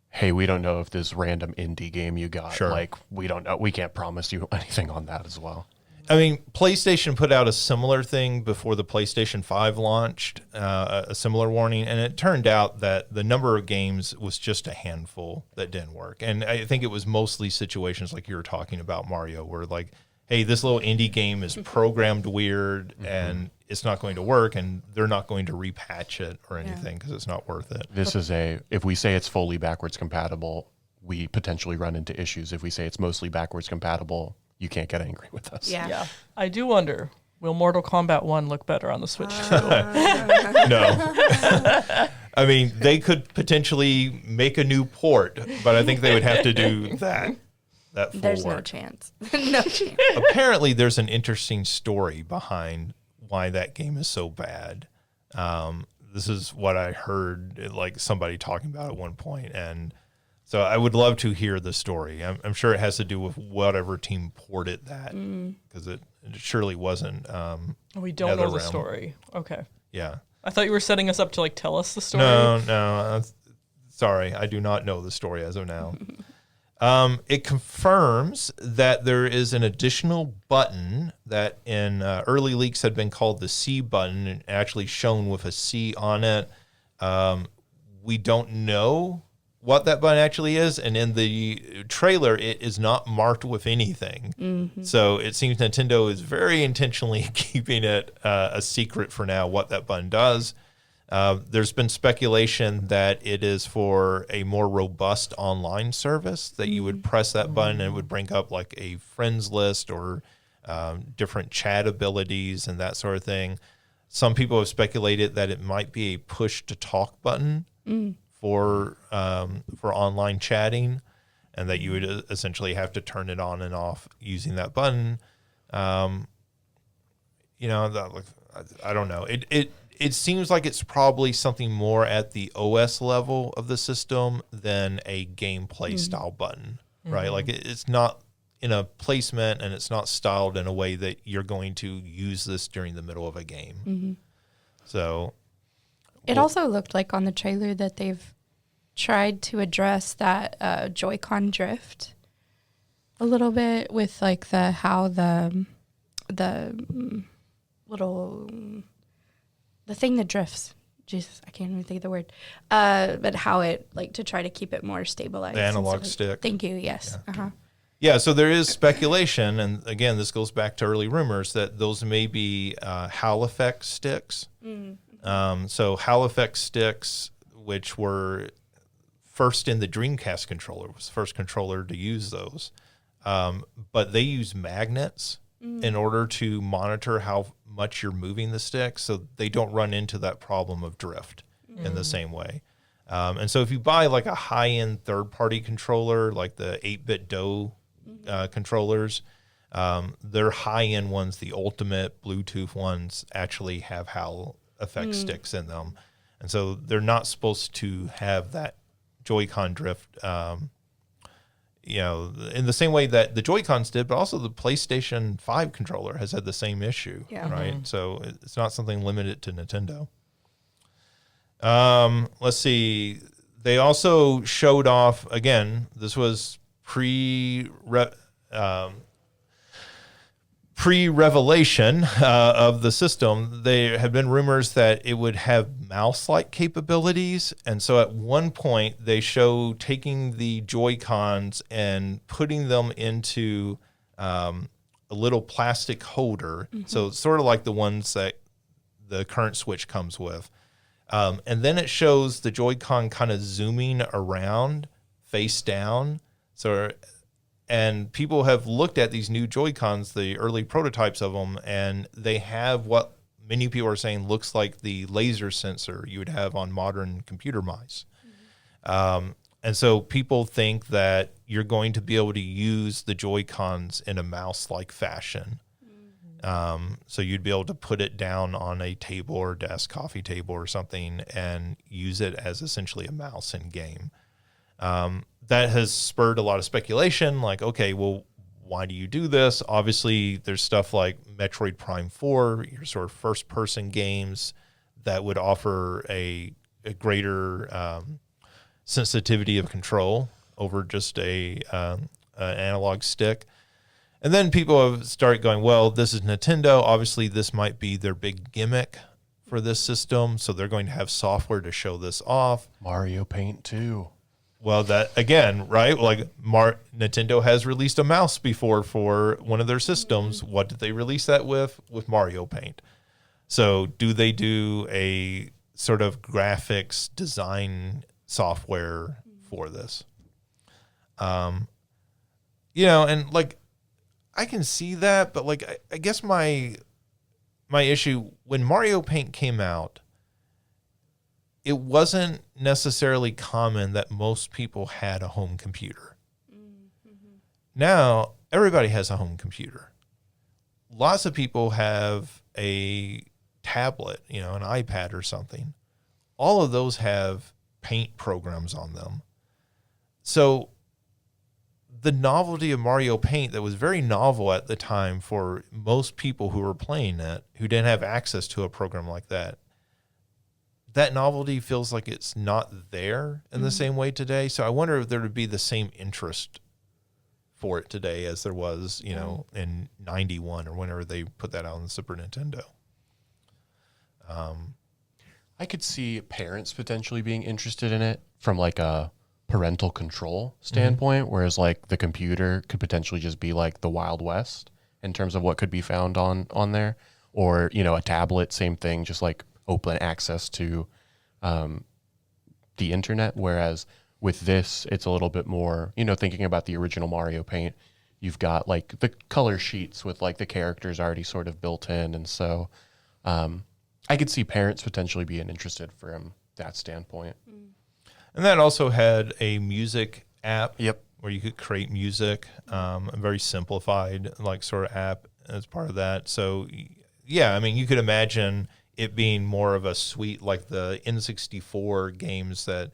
hey, we don't know if this random indie game you got, Sure. like, we don't know. We can't promise you anything on that as well. I mean, PlayStation put out a similar thing before the PlayStation 5 launched, a similar warning, and it turned out that the number of games was just a handful that didn't work. And I think it was mostly situations like you were talking about, Mario, where like, hey, this little indie game is programmed weird and it's not going to work, and they're not going to repatch it or anything because it's not worth it. This is if we say it's fully backwards compatible, we potentially run into issues. If we say it's mostly backwards compatible, you can't get angry with us. Yeah. I do wonder, will Mortal Kombat 1 look better on the Switch too? No. I mean, they could potentially make a new port, but I think they would have to do that full There's no work. chance. No chance. Apparently, there's an interesting story behind why that game is so bad. This is what I heard, like somebody talking about at one point, and so I would love to hear the story. I'm sure it has to do with whatever team ported that, because it surely wasn't. We don't know the NetherRealm. story. Okay. Yeah. I thought you were setting us up to like tell us the story. No. Sorry, I do not know the story as of now. It confirms that there is an additional button that in early leaks had been called the C button, and actually shown with a C on it. We don't know what that button actually is, and in the trailer, it is not marked with anything. So it seems Nintendo is very intentionally keeping it a secret for now what that button does. There's been speculation that it is for a more robust online service, that you would press that button and it would bring up like a friends list or different chat abilities and that sort of thing. Some people have speculated that it might be a push to talk button for online chatting, and that you would essentially have to turn it on and off using that button. I don't know. it seems like it's probably something more at the OS level of the system than a gameplay style button, right? Like it's not in a placement and it's not styled in a way that you're going to use this during the middle of a game. So it also looked like on the trailer that they've tried to address that Joy-Con drift a little bit with like the little the thing that drifts. Jesus, I can't even think of the word. But how it like to try to keep it more stabilized. The analog stick. Thank you. Yes. Yeah. Yeah, so there is speculation, and again, this goes back to early rumors that those may be Hal effect sticks. So Hal effect sticks, which were first in the Dreamcast controller, was the first controller to use those. But they use magnets in order to monitor how much you're moving the stick, so they don't run into that problem of drift in the same way. And so if you buy like a high-end third-party controller, like the 8-bit DOE controllers, their high-end ones, the ultimate Bluetooth ones, actually have HAL effect sticks in them. And so they're not supposed to have that Joy-Con drift, in the same way that the Joy-Cons did, but also the PlayStation 5 controller has had the same issue, right? So it's not something limited to Nintendo. Let's see. They also showed off, again, this was pre-revelation of the system. There have been rumors that it would have mouse-like capabilities. And so at one point, they show taking the Joy-Cons and putting them into a little plastic holder. So it's sort of like the ones that the current Switch comes with. And then it shows the Joy-Con kind of zooming around face down. And people have looked at these new Joy-Cons, the early prototypes of them, and they have what many people are saying looks like the laser sensor you would have on modern computer mice. And so people think that you're going to be able to use the Joy-Cons in a mouse-like fashion. So you'd be able to put it down on a table or desk, coffee table or something, and use it as essentially a mouse in game. That has spurred a lot of speculation, like, okay, well, why do you do this? Obviously, there's stuff like Metroid Prime 4, your sort of first-person games that would offer a greater sensitivity of control over just an analog stick. And then people have started going, well, this is Nintendo. Obviously, this might be their big gimmick for this system, so they're going to have software to show this off. Mario Paint 2. Well, that again, right? Like Nintendo has released a mouse before for one of their systems. What did they release that with? With Mario Paint. So do they do a sort of graphics design software for this? And like I can see that, but like I guess my issue when Mario Paint came out, it wasn't necessarily common that most people had a home computer. Now, everybody has a home computer. Lots of people have a tablet, an iPad or something. All of those have paint programs on them. So the novelty of Mario Paint that was very novel at the time for most people who were playing it, who didn't have access to a program like that, that novelty feels like it's not there in the same way today. So I wonder if there would be the same interest for it today as there was, in 91 or whenever they put that out on the Super Nintendo. I could see parents potentially being interested in it from like a parental control standpoint, whereas like the computer could potentially just be like the Wild West in terms of what could be found on there, or, a tablet, same thing, just like open access to the internet, whereas with this it's a little bit more, thinking about the original Mario Paint, you've got like the color sheets with like the characters already sort of built in, and so I could see parents potentially being interested from that standpoint. And that also had a music app. Yep. Where you could create music, a very simplified like sort of app as part of that. So yeah, I mean, you could imagine it being more of a suite like the N64 games that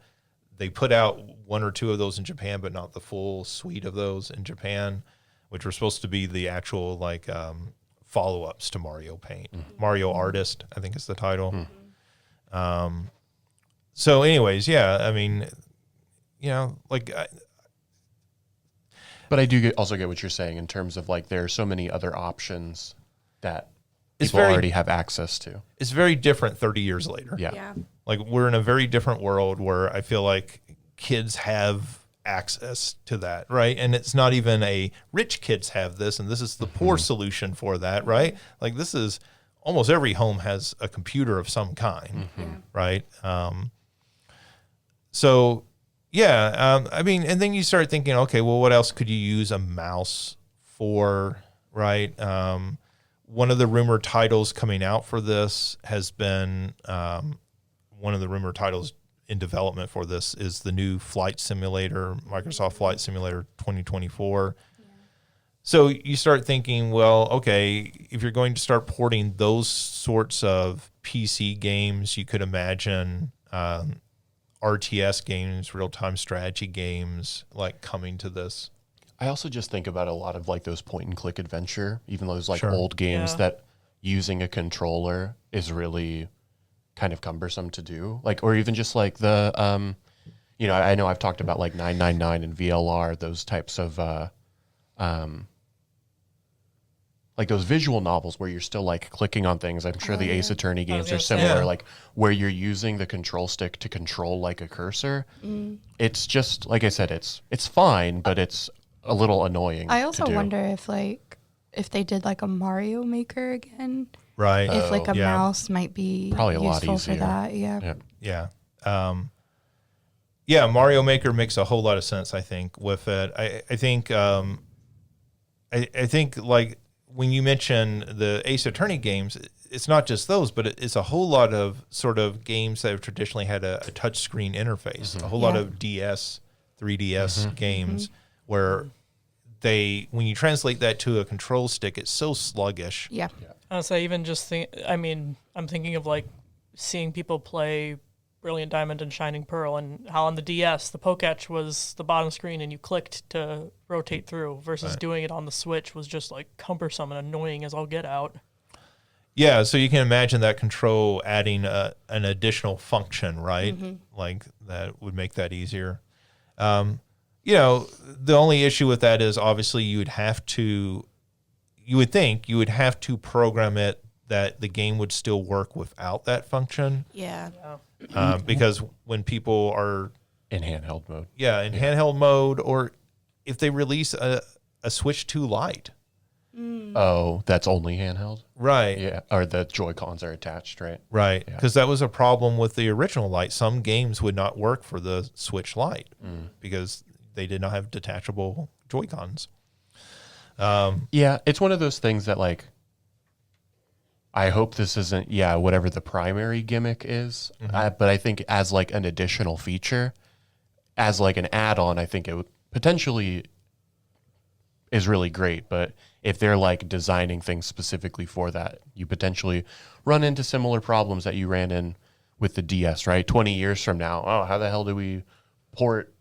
they put out one or two of those in Japan, but not the full suite of those in Japan, which were supposed to be the actual like follow-ups to Mario Paint. Mario Artist, I think is the title. So anyways, yeah, I mean, you know, like But I do also get what you're saying in terms of like there are so many other options that people already have access to. It's very different 30 years later. Yeah. Like we're in a very different world where I feel like kids have access to that, right? And it's not even a rich kids have this and this is the poor solution for that, right? Like this is almost every home has a computer of some kind, right? So yeah, I mean, and then you start thinking, okay, well, what else could you use a mouse for, right? One of the rumored titles coming out for this has been one of the rumored titles in development for this is the new flight simulator, Microsoft Flight Simulator 2024. So you start thinking, well, okay, if you're going to start porting those sorts of PC games, you could imagine RTS games, real-time strategy games, like coming to this. I also just think about a lot of like those point and click adventure, even those like Sure. old games Yeah. that using a controller is really kind of cumbersome to do. Like, or even just like the, you know, I know I've talked about like 999 and VLR, those types of, like those visual novels where you're still like clicking on things. I'm sure the Ace Attorney games are gonna say. similar, Yeah. like where you're using the control stick to control like a cursor. It's just, like I said, it's fine, but it's a little annoying. I also to do. wonder if they did like a Mario Maker again, Right. if like a yeah. mouse might be Probably a lot useful easier. for that. Yeah. Yeah. Yeah. Yeah, Mario Maker makes a whole lot of sense, I think, with it. I think I think like when you mention the Ace Attorney games, it's not just those, but it's a whole lot of sort of games that have traditionally had a touch screen interface, a whole lot Yeah. of DS, 3DS games where when you translate that to a control stick, it's so sluggish. Yeah. I would say even just I'm thinking of like seeing people play Brilliant Diamond and Shining Pearl and how on the DS the Poketch was the bottom screen and you clicked to rotate through versus doing it on the Switch was just like cumbersome and annoying as all get out. Yeah, so you can imagine that control adding an additional function, right? Like that would make that easier. You know, the only issue with that is obviously you would think you would have to program it that the game would still work without that function. Yeah. Because when people are, In handheld mode. in handheld mode, or if they release a Switch 2 Lite, Oh, that's only handheld? right? Yeah. Or the Joy-Cons are attached, right? Right, because that was a problem with the original Lite. Some games would not work for the Switch Lite because they did not have detachable Joy-Cons. Yeah, it's one of those things that like I hope this isn't whatever the primary gimmick is, but I think as like an additional feature, as like an add-on, I think it would potentially is really great. But if they're like designing things specifically for that, you potentially run into similar problems that you ran in with the DS, right? 20 years from now, oh, how the hell do we port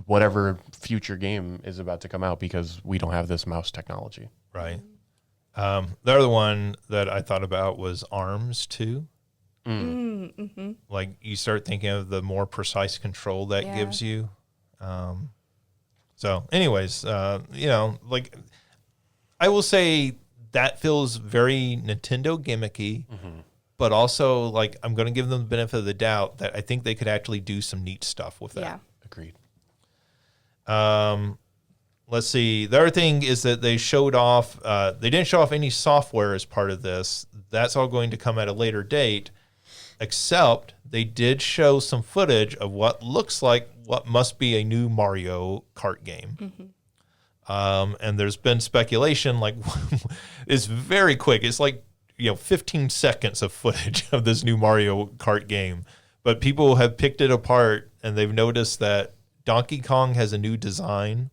whatever future game is about to come out because we don't have this mouse technology? Right. The other one that I thought about was ARMS too. Like you start thinking of the more precise control that Yeah. gives you. So anyways, you know, like I will say that feels very Nintendo gimmicky, but also like I'm going to give them the benefit of the doubt that I think they could actually do some neat stuff with that. Yeah. Agreed. Let's see. The other thing is that they showed off, they didn't show off any software as part of this. That's all going to come at a later date, except they did show some footage of what looks like what must be a new Mario Kart game. And there's been speculation, like, it's very quick. It's like, 15 seconds of footage of this new Mario Kart game. But people have picked it apart and they've noticed that Donkey Kong has a new design,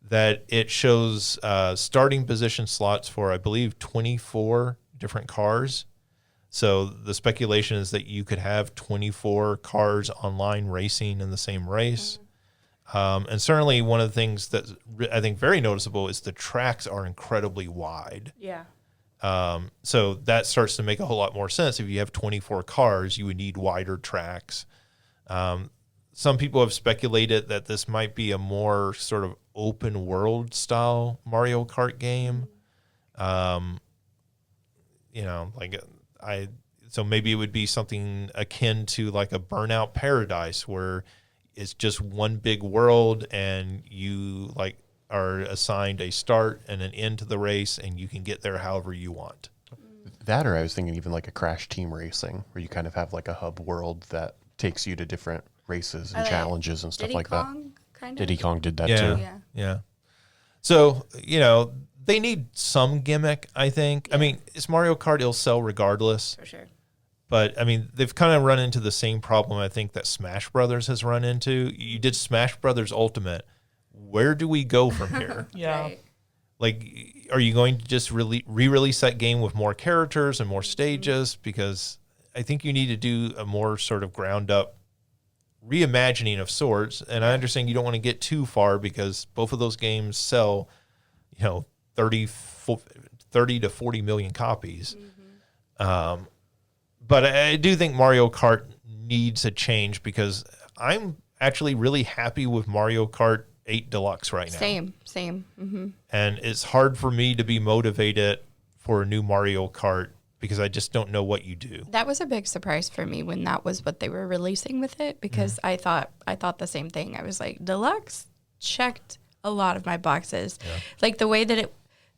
that it shows starting position slots for, I believe, 24 different cars. So the speculation is that you could have 24 cars online racing in the same race. And certainly one of the things that I think very noticeable is the tracks are incredibly wide. Yeah. So that starts to make a whole lot more sense. If you have 24 cars, you would need wider tracks. Some people have speculated that this might be a more sort of open world style Mario Kart game. So maybe it would be something akin to like a Burnout Paradise, where it's just one big world and you like are assigned a start and an end to the race, and you can get there however you want. That, or I was thinking even like a Crash Team Racing, where you kind of have like a hub world that takes you to different races and challenges and stuff Diddy like Kong, that. kind of? Diddy Kong did that Yeah. too. Yeah. So, they need some gimmick, I think. I mean, it's Mario Kart, it'll sell regardless. For sure. But, I mean, they've kind of run into the same problem, I think, that Smash Brothers has run into. You did Smash Brothers Ultimate. Where do we go from here? Yeah. Right. Like, are you going to just re-release that game with more characters and more stages? Because I think you need to do a more sort of ground-up reimagining of sorts. And I understand you don't want to get too far because both of those games sell, 30 to 40 million copies. But I do think Mario Kart needs a change, because I'm actually really happy with Mario Kart 8 Deluxe right now. Same. Mm-hmm. And it's hard for me to be motivated for a new Mario Kart because I just don't know what you do. That was a big surprise for me when that was what they were releasing with it, because I thought the same thing. I was like, Deluxe checked a lot of my boxes. Yeah. Like the way that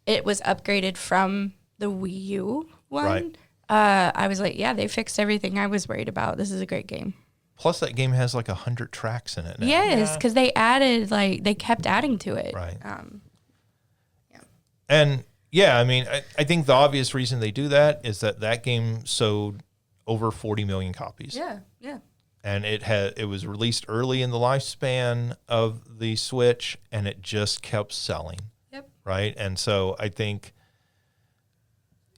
it was upgraded from the Wii U one. Right. I was like, yeah, they fixed everything I was worried about. This is a great game. Plus, that game has like 100 tracks in it now. Yes, Yeah. because they kept adding to it. Right. Yeah. And yeah, I mean, I think the obvious reason they do that is that game sold over 40 million copies. Yeah. And it was released early in the lifespan of the Switch, and it just kept selling. Yep. Right. And so I think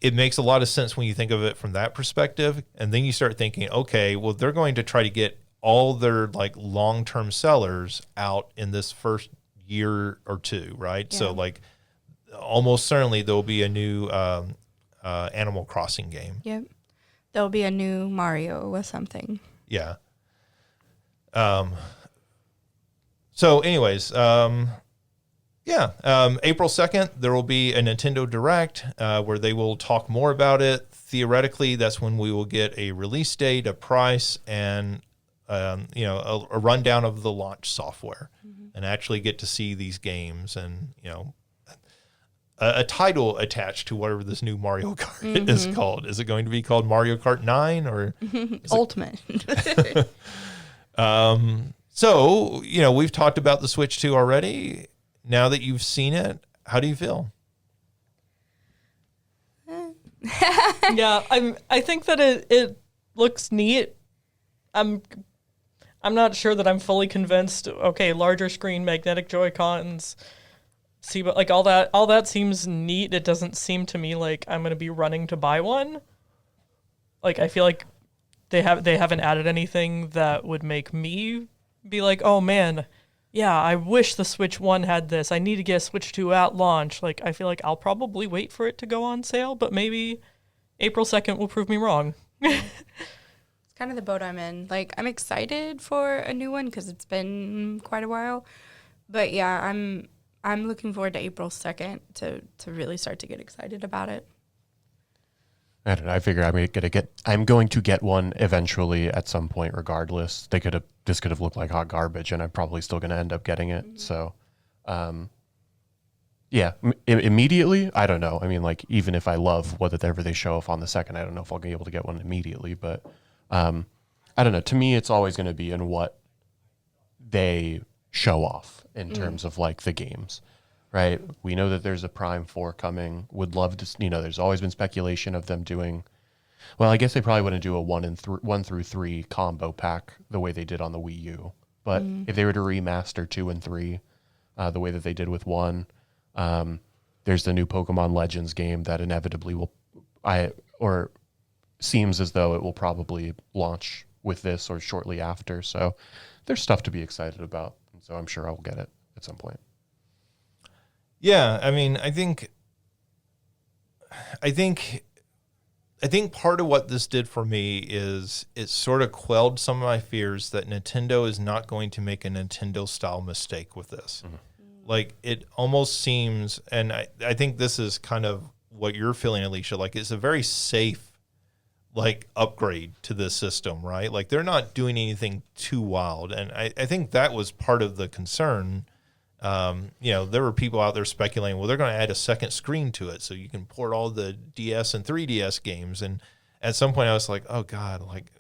it makes a lot of sense when you think of it from that perspective. And then you start thinking, okay, well, they're going to try to get all their like long-term sellers out in this first year or two, right? Yeah. So like almost certainly there'll be a new Animal Crossing game. Yep. There'll be a new Mario or something. Yeah. So anyways, April 2nd, there will be a Nintendo Direct where they will talk more about it. Theoretically, that's when we will get a release date, a price, and a rundown of the launch software, and actually get to see these games and, a title attached to whatever this new Mario Kart is called. Is it going to be called Mario Kart 9 or Ultimate. So, we've talked about the Switch 2 already. Now that you've seen it, how do you feel? Yeah, I think that it looks neat. I'm not sure that I'm fully convinced. Okay, larger screen, magnetic Joy-Cons. See, but like all that seems neat. It doesn't seem to me like I'm gonna be running to buy one. Like I feel like they haven't added anything that would make me be like, oh man, yeah, I wish the Switch 1 had this. I need to get a Switch 2 at launch. Like I feel like I'll probably wait for it to go on sale, but maybe April 2nd will prove me wrong. It's kind of the boat I'm in. Like, I'm excited for a new one because it's been quite a while. But yeah, I'm looking forward to April 2nd to really start to get excited about it. I don't know. I figure I'm going to get one eventually at some point, regardless. This could have looked like hot garbage, and I'm probably still going to end up getting it. Mm-hmm. So, immediately, I don't know. I mean, like, even if I love whatever they show off on the 2nd, I don't know if I'll be able to get one immediately. But I don't know. To me, it's always going to be in what they show off in terms of like the games. Right. We know that there's a Prime 4 coming. Would love to, there's always been speculation of them doing, well, I guess they probably wouldn't do a 1 through 3 combo pack the way they did on the Wii U. But if they were to remaster 2 and 3, the way that they did with 1, there's the new Pokemon Legends game that inevitably seems as though it will probably launch with this or shortly after. So there's stuff to be excited about. And so I'm sure I'll get it at some point. Yeah, I mean, I think part of what this did for me is it sort of quelled some of my fears that Nintendo is not going to make a Nintendo style mistake with this. Like, it almost seems, and I think this is kind of what you're feeling, Alicia, like it's a very safe, like, upgrade to this system, right? Like, they're not doing anything too wild. And I think that was part of the concern. There were people out there speculating, well, they're going to add a second screen to it so you can port all the DS and 3DS games. And at some point I was like, oh God, like,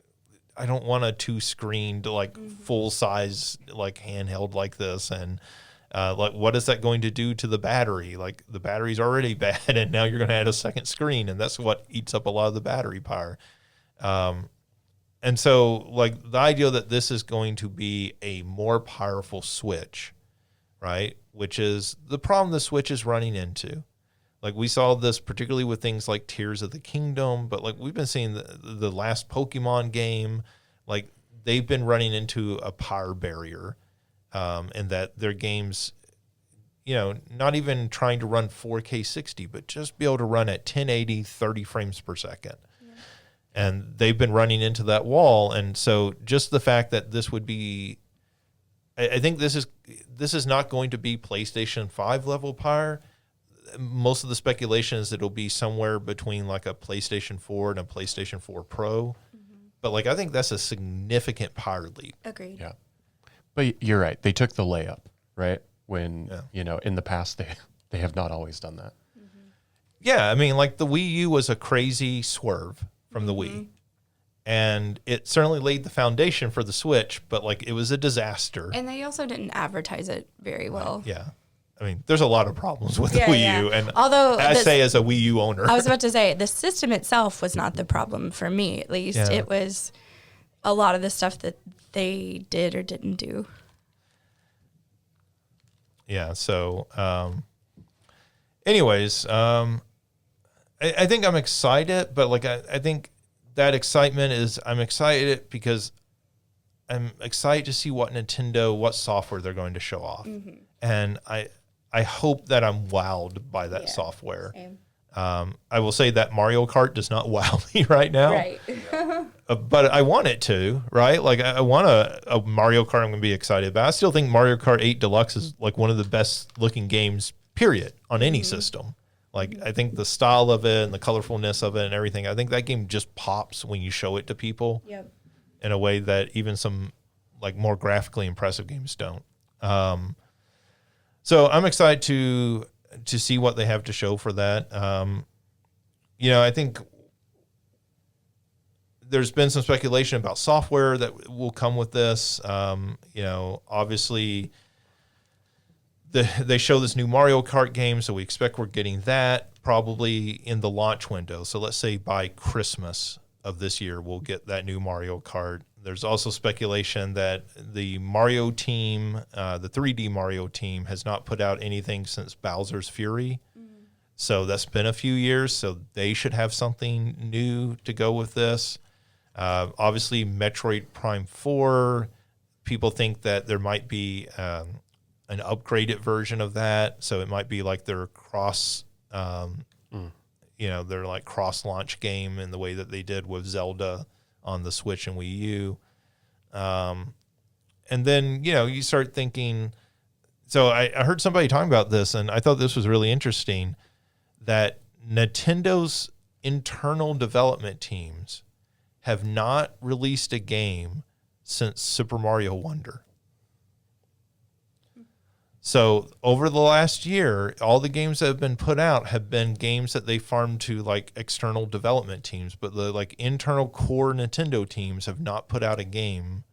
I don't want a 2-screened, like, full size, like, handheld like this. And, like, what is that going to do to the battery? Like, the battery's already bad, and now you're going to add a second screen, and that's what eats up a lot of the battery power. And so, like, the idea that this is going to be a more powerful Switch, right? Which is the problem the Switch is running into. Like, we saw this particularly with things like Tears of the Kingdom, but, like, we've been seeing the last Pokemon game, like, they've been running into a power barrier. And that their games, not even trying to run 4K 60, but just be able to run at 1080, 30 frames per second. Yeah. And they've been running into that wall. And so just the fact that this would be, I think this is not going to be PlayStation 5 level power. Most of the speculation is that it'll be somewhere between like a PlayStation 4 and a PlayStation 4 Pro. But like, I think that's a significant power leap. Agreed. Yeah. But you're right. They took the layup, right? When, in the past, they have not always done that. Yeah, I mean, like, the Wii U was a crazy swerve from the Wii. And it certainly laid the foundation for the Switch, but, like, it was a disaster. And they also didn't advertise it very well. Yeah. I mean, there's a lot of problems with the Wii U. And although I say as a Wii U owner. I was about to say, the system itself was not the problem for me, at least. Yeah. It was a lot of the stuff that they did or didn't do. Yeah. So, anyways, I think I'm excited, but like, I think that excitement is, I'm excited because I'm excited to see what software they're going to show off. And I hope that I'm wowed by that software. Same. I will say that Mario Kart does not wow me right now. Right. But I want it to, right? Like, I want a Mario Kart I'm going to be excited about. I still think Mario Kart 8 Deluxe is like one of the best looking games, period, on any system. Like, I think the style of it and the colorfulness of it and everything, I think that game just pops when you show it to people in a way that even some like more graphically impressive games don't. So I'm excited to see what they have to show for that. I think there's been some speculation about software that will come with this. Obviously they show this new Mario Kart game, so we expect we're getting that probably in the launch window. So let's say by Christmas of this year, we'll get that new Mario Kart. There's also speculation that the Mario team, the 3D Mario team, has not put out anything since Bowser's Fury. So that's been a few years, so they should have something new to go with this. Obviously, Metroid Prime 4, people think that there might be an upgraded version of that. So it might be like their their like cross-launch game in the way that they did with Zelda on the Switch and Wii U. And then, you start thinking, so I heard somebody talking about this, and I thought this was really interesting, that Nintendo's internal development teams have not released a game since Super Mario Wonder. So over the last year, all the games that have been put out have been games that they farmed to like external development teams, but the like internal core Nintendo teams have not put out a game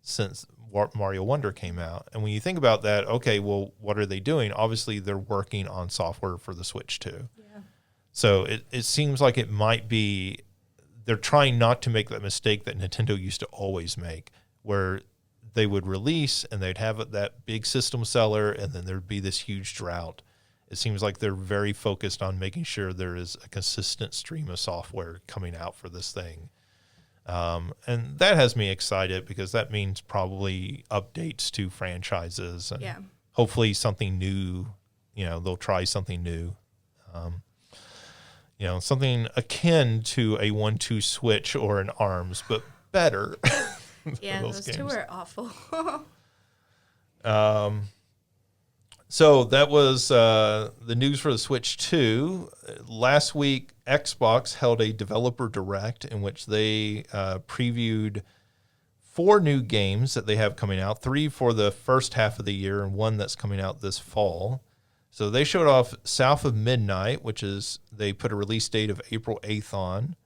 since Mario Wonder came out. And when you think about that, okay, well, what are they doing? Obviously, they're working on software for the Switch too. Yeah. So it seems like it might be they're trying not to make that mistake that Nintendo used to always make, where they would release and they'd have that big system seller and then there'd be this huge drought. It seems like they're very focused on making sure there is a consistent stream of software coming out for this thing. And that has me excited because that means probably updates to franchises and hopefully something new. They'll try something new. Something akin to a 1-2 switch or an ARMS, but better. Yeah, those two are awful. So that was the news for the Switch 2. Last week, Xbox held a developer direct in which they previewed 4 new games that they have coming out, 3 for the first half of the year and 1 that's coming out this fall. So they showed off South of Midnight, which is, they put a release date of April 8th on.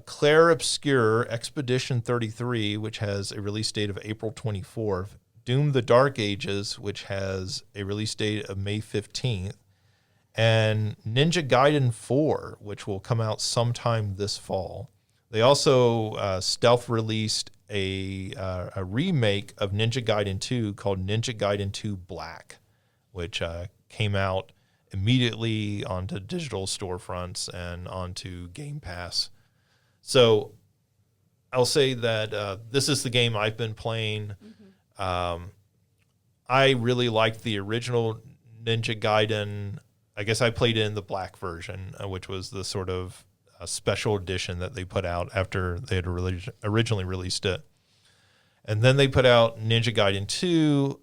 Claire Obscure Expedition 33, which has a release date of April 24th. Doom the Dark Ages, which has a release date of May 15th. And Ninja Gaiden 4, which will come out sometime this fall. They also stealth released a remake of Ninja Gaiden 2 called Ninja Gaiden 2 Black, which came out immediately onto digital storefronts and onto Game Pass. So I'll say that this is the game I've been playing. I really liked the original Ninja Gaiden. I guess I played it in the black version, which was the sort of special edition that they put out after they had originally released it. And then they put out Ninja Gaiden 2.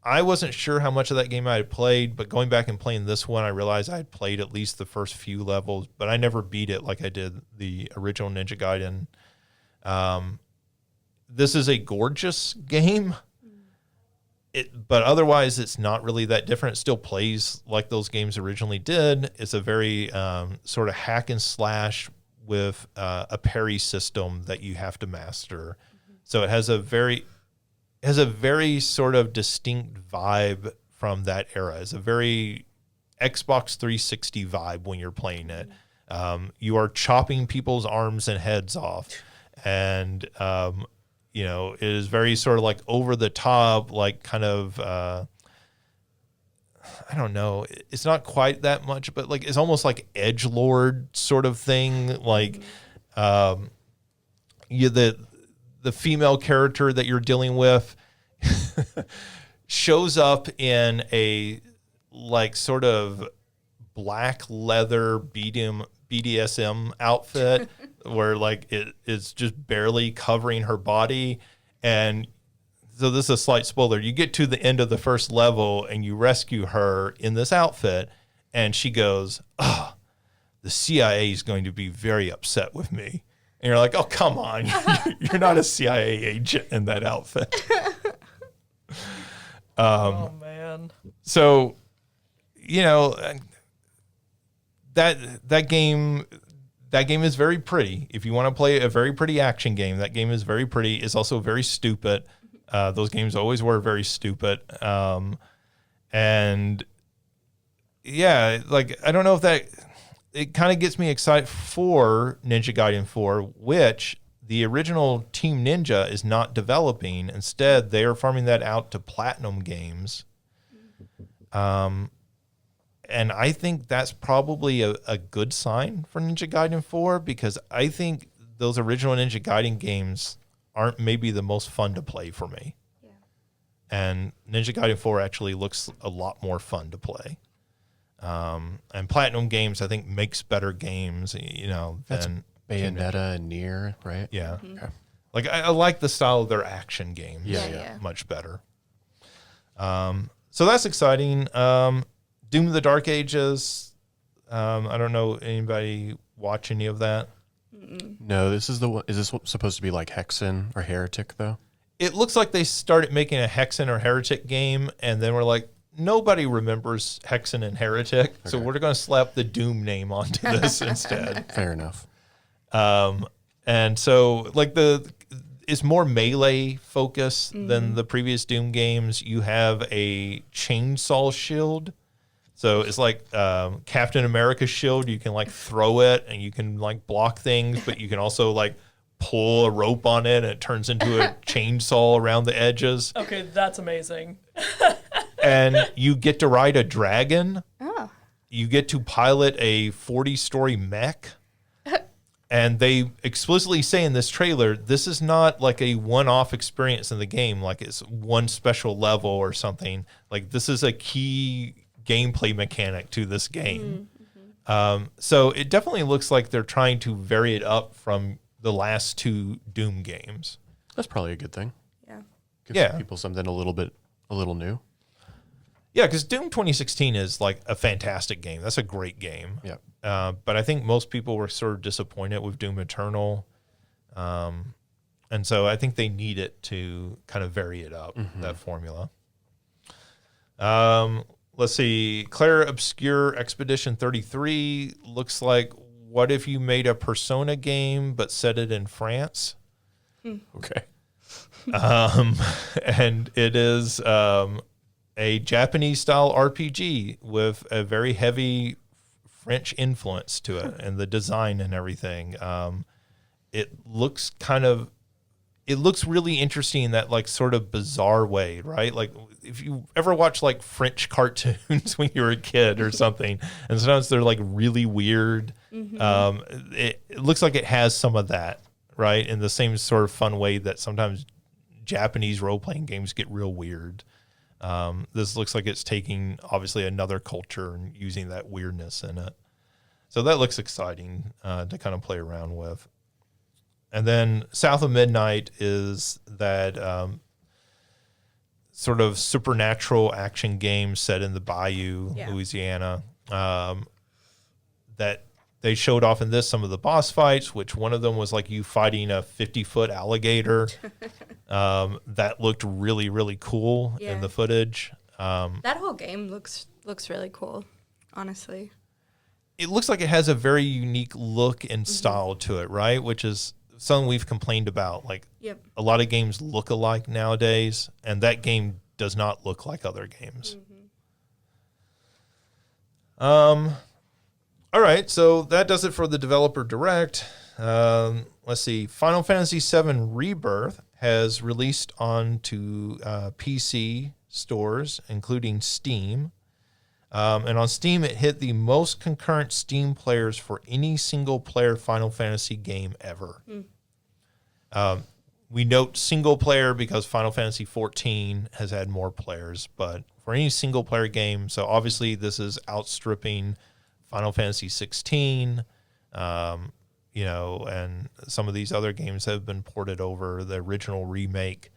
I wasn't sure how much of that game I had played, but going back and playing this one, I realized I had played at least the first few levels, but I never beat it like I did the original Ninja Gaiden. This is a gorgeous game, but otherwise it's not really that different. It still plays like those games originally did. It's a very sort of hack and slash with a parry system that you have to master. So it has a very sort of distinct vibe from that era. It's a very Xbox 360 vibe when you're playing it. You are chopping people's arms and heads off. And, it is very sort of like over the top, like kind of, I don't know. It's not quite that much, but like, it's almost like edgelord sort of thing. Like, the female character that you're dealing with shows up in a like sort of black leather BDSM outfit where like it is just barely covering her body. And so this is a slight spoiler. You get to the end of the first level and you rescue her in this outfit and she goes, the CIA is going to be very upset with me. And you're like, oh, come on. You're not a CIA agent in that outfit. Oh, man. So, that game is very pretty. If you want to play a very pretty action game, that game is very pretty. It's also very stupid. Those games always were very stupid. And yeah, like, I don't know if that... It kind of gets me excited for Ninja Gaiden 4, which the original Team Ninja is not developing. Instead, they are farming that out to Platinum Games. And I think that's probably a good sign for Ninja Gaiden 4 because I think those original Ninja Gaiden games aren't maybe the most fun to play for me. Yeah. And Ninja Gaiden 4 actually looks a lot more fun to play. And Platinum Games, I think, makes better games, than Bayonetta and Nier, right? Yeah. Mm-hmm. Okay. Like, I like the style of their action games much better. So that's exciting. Doom the Dark Ages. I don't know anybody watch any of that. No, this is the one. Is this supposed to be like Hexen or Heretic, though? It looks like they started making a Hexen or Heretic game, and then we're like, nobody remembers Hexen and Heretic, so we're going to slap the Doom name onto this instead. Fair enough. And so, like, it's more melee focused than the previous Doom games. You have a chainsaw shield. So it's like Captain America's shield. You can, like, throw it, and you can, like, block things, but you can also, like, pull a rope on it, and it turns into a chainsaw around the edges. Okay, that's amazing. and you get to ride a dragon. Oh. You get to pilot a 40-story mech. And they explicitly say in this trailer, this is not like a one-off experience in the game, like it's one special level or something. Like this is a key gameplay mechanic to this game. So it definitely looks like they're trying to vary it up from the last two Doom games. That's probably a good thing. Yeah. Gives people something a little new. Yeah, because Doom 2016 is like a fantastic game. That's a great game. Yeah. But I think most people were sort of disappointed with Doom Eternal. And so I think they need it to kind of vary it up, that formula. Let's see. Claire Obscure Expedition 33 looks like, what if you made a Persona game but set it in France? Okay. And it is a Japanese-style RPG with a very heavy French influence to it and the design and everything. It looks really interesting in that like sort of bizarre way, right? Like if you ever watch like French cartoons when you were a kid or something, and sometimes they're like really weird. It looks like it has some of that, right? In the same sort of fun way that sometimes Japanese role-playing games get real weird. This looks like it's taking obviously another culture and using that weirdness in it. So that looks exciting to kind of play around with. And then South of Midnight is that sort of supernatural action game set in the Bayou, Louisiana, that they showed off in this some of the boss fights, which one of them was like you fighting a 50-foot alligator. That looked really, really cool in the footage. That whole game looks really cool, honestly. It looks like it has a very unique look and style to it, right? Which is something we've complained about. Like a lot of games look alike nowadays, and that game does not look like other games. All right, so that does it for the Developer Direct. Let's see. Final Fantasy VII Rebirth has released onto PC stores, including Steam. And on Steam, it hit the most concurrent Steam players for any single-player Final Fantasy game ever. We note single-player because Final Fantasy XIV has had more players, but for any single-player game, so obviously this is outstripping Final Fantasy 16, and some of these other games have been ported over the original remake.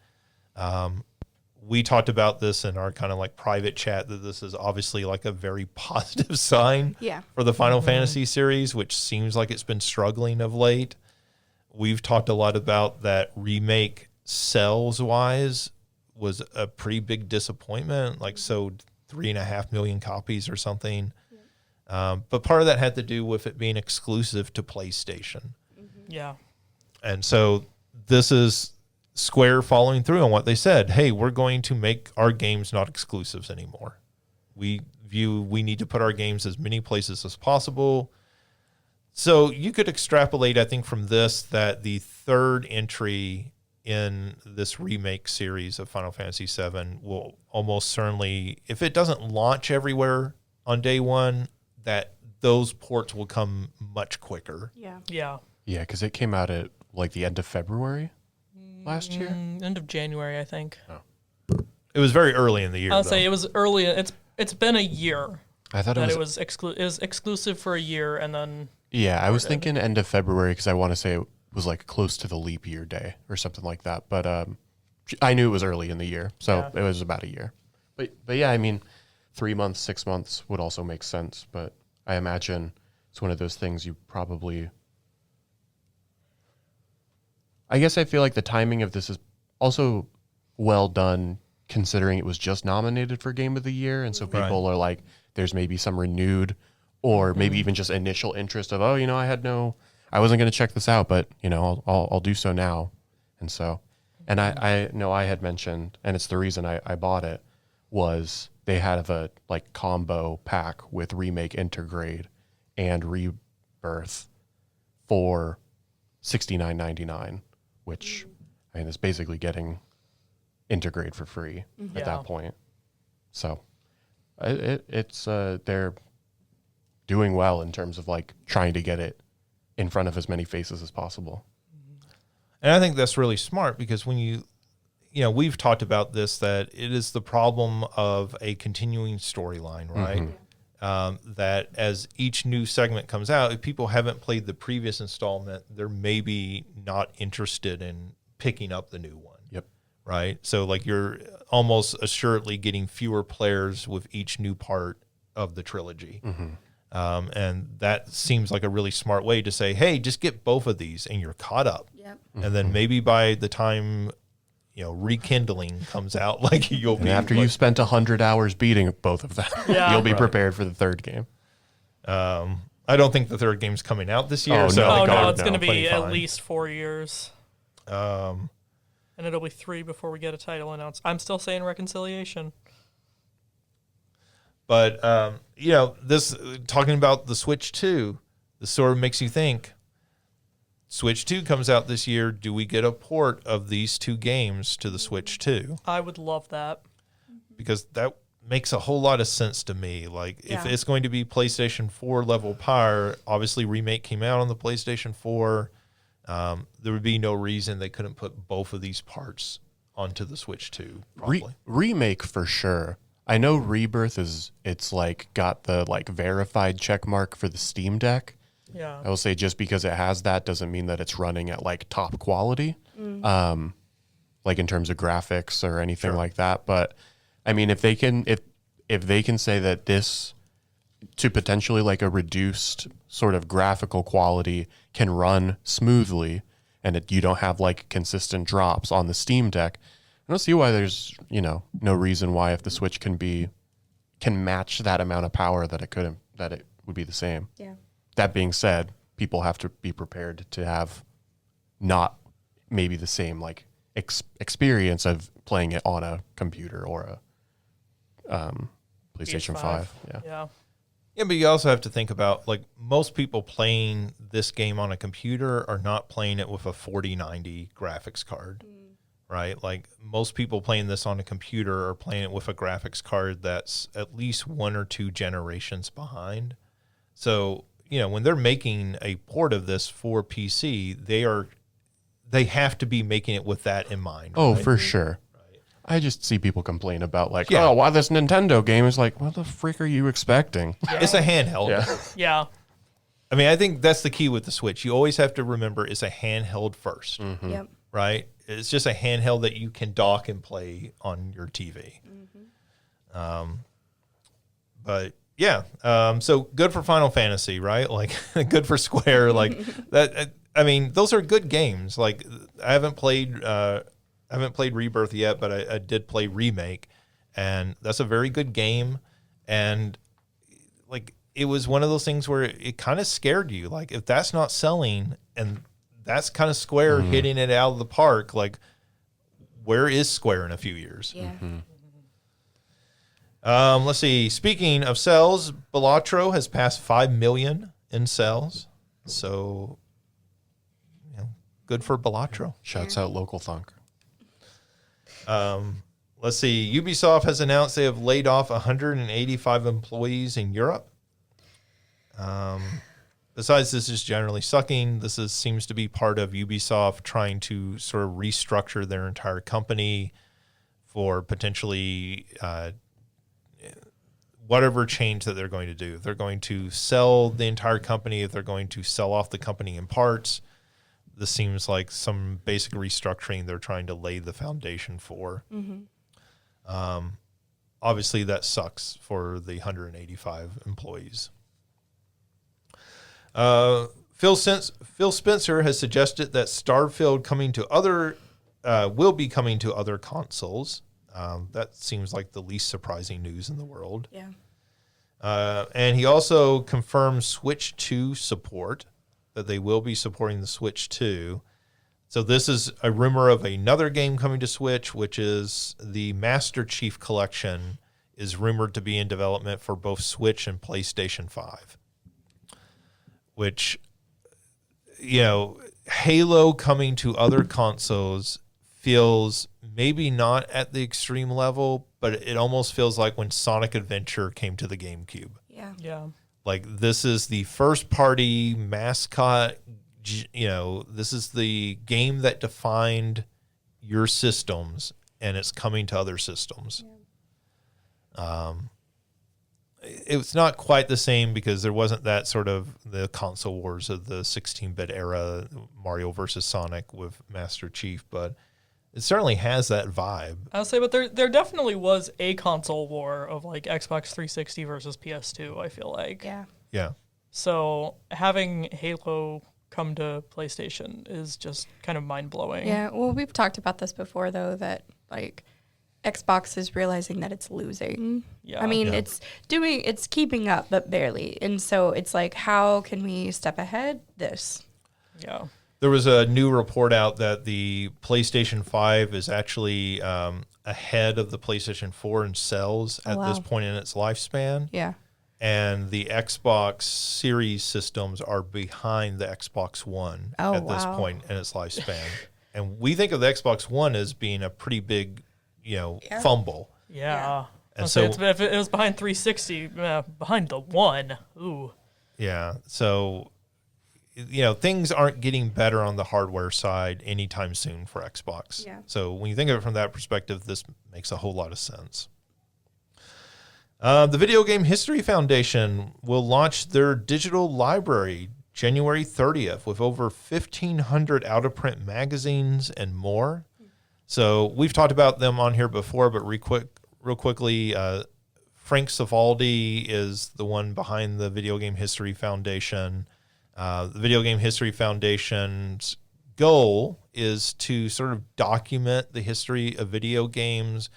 We talked about this in our kind of like private chat that this is obviously like a very positive sign for the Final Fantasy series, which seems like it's been struggling of late. We've talked a lot about that remake sales-wise was a pretty big disappointment, like sold 3.5 million copies or something. But part of that had to do with it being exclusive to PlayStation. Yeah. And so this is Square following through on what they said. Hey, we're going to make our games not exclusives anymore. We need to put our games as many places as possible. So you could extrapolate, I think, from this that the third entry in this remake series of Final Fantasy VII will almost certainly, if it doesn't launch everywhere on day one, that those ports will come much quicker. Yeah, because it came out at like the end of February last year. End of January, I think. It was very early in the year. I'll say it was early. It's been a year. I thought it was exclusive for a year, and then I was thinking end of February because I want to say it was like close to the leap year day or something like that. But I knew it was early in the year, so it was about a year. But yeah, I mean, 3 months, 6 months would also make sense. But I imagine it's one of those things you probably. I guess I feel like the timing of this is also well done, considering it was just nominated for Game of the Year, and so people are like, there's maybe some renewed, or maybe even just initial interest of, I wasn't going to check this out, but I'll do so now, and so, and I know I had mentioned, and it's the reason I bought it, was they had a like combo pack with Remake Intergrade and Rebirth for $69.99, which I mean is basically getting Intergrade for free at that point. So it's they're doing well in terms of like trying to get it in front of as many faces as possible. And I think that's really smart because when you we've talked about this, that it is the problem of a continuing storyline, right? That as each new segment comes out, if people haven't played the previous installment, they're maybe not interested in picking up the new one. Yep. Right. So like you're almost assuredly getting fewer players with each new part of the trilogy. And that seems like a really smart way to say, hey, just get both of these and you're caught up. Yep. And then maybe by the time, Rekindling comes out, like you'll And be after you've spent 100 hours beating both of them, Yeah. you'll be prepared for the third game. I don't think the third game's coming out this year. Oh, so no. I Oh think no, I'll it's going to plenty be at fine. least 4 years, and it'll be 3 before we get a title announced. I'm still saying Reconciliation. But this talking about the Switch 2, this sort of makes you think. Switch 2 comes out this year. Do we get a port of these two games to the Switch 2? I would love that. Because that makes a whole lot of sense to me. Like, if Yeah. it's going to be PlayStation 4 level power, obviously Remake came out on the PlayStation 4. There would be no reason they couldn't put both of these parts onto the Switch 2. Probably. Remake for sure. I know Rebirth it's like got the like verified check mark for the Steam Deck. Yeah. I will say just because it has that doesn't mean that it's running at like top quality, like in terms of graphics or anything like that. But I mean, if they can say that this to potentially like a reduced sort of graphical quality can run smoothly and you don't have like consistent drops on the Steam Deck, I don't see why there's no reason why if the Switch can match that amount of power that it would be the same. Yeah. That being said, people have to be prepared to have not maybe the same like experience of playing it on a computer or a PlayStation 5. Yeah. Yeah, but you also have to think about, like, most people playing this game on a computer are not playing it with a 4090 graphics card, right? Like, most people playing this on a computer are playing it with a graphics card that's at least 1 or 2 generations behind. So, when they're making a port of this for PC, they have to be making it with that in mind. Oh, right? for sure. I just see people complain about like, Yeah. oh, why this Nintendo game is like, what the frick are you expecting? It's a handheld. Yeah. Yeah. I mean, I think that's the key with the Switch. You always have to remember it's a handheld first, Yep. right? It's just a handheld that you can dock and play on your TV. But yeah, so good for Final Fantasy, right? Like good for Square, like that. I mean, those are good games. Like I haven't played Rebirth yet, but I did play Remake, and that's a very good game. And like it was one of those things where it kind of scared you. Like if that's not selling, and that's kind of Square hitting it out of the park, like where is Square in a few years? Yeah. Let's see. Speaking of sales, Balatro has passed 5 million in sales. So, good for Balatro. Shouts out Local Thunk. Let's see. Ubisoft has announced they have laid off 185 employees in Europe. Besides this is generally sucking, seems to be part of Ubisoft trying to sort of restructure their entire company for potentially whatever change that they're going to do. If they're going to sell the entire company, if they're going to sell off the company in parts, this seems like some basic restructuring they're trying to lay the foundation for. Obviously, that sucks for the 185 employees. Phil Spencer has suggested that Starfield will be coming to other consoles. That seems like the least surprising news in the world. Yeah. And he also confirmed Switch 2 support, that they will be supporting the Switch 2. So this is a rumor of another game coming to Switch, which is the Master Chief Collection is rumored to be in development for both Switch and PlayStation 5. Which, Halo coming to other consoles feels maybe not at the extreme level, but it almost feels like when Sonic Adventure came to the GameCube. Yeah. Like, this is the first party mascot, this is the game that defined your systems, and it's coming to other systems. It's not quite the same because there wasn't that sort of the console wars of the 16-bit era, Mario versus Sonic with Master Chief, but it certainly has that vibe. I'll say, but there definitely was a console war of like Xbox 360 versus PS2, I feel like. Yeah. So having Halo come to PlayStation is just kind of mind-blowing. Yeah, well, we've talked about this before, though, that, like, Xbox is realizing that it's losing. Yeah. I mean, it's keeping up, but barely. And so it's like, how can we step ahead? This. Yeah. There was a new report out that the PlayStation 5 is actually ahead of the PlayStation 4 in sales at this point in its lifespan. Yeah. And the Xbox Series systems are behind the Xbox One at this point in its lifespan. And we think of the Xbox One as being a pretty big, fumble. Yeah. And so so if it was behind 360, behind the one. Ooh. Yeah. So, things aren't getting better on the hardware side anytime soon for Xbox. Yeah. So when you think of it from that perspective, this makes a whole lot of sense. The Video Game History Foundation will launch their digital library January 30th with over 1,500 out-of-print magazines and more. So we've talked about them on here before, but real quickly, Frank Cifaldi is the one behind the Video Game History Foundation. The Video Game History Foundation's goal is to sort of document the history of video games.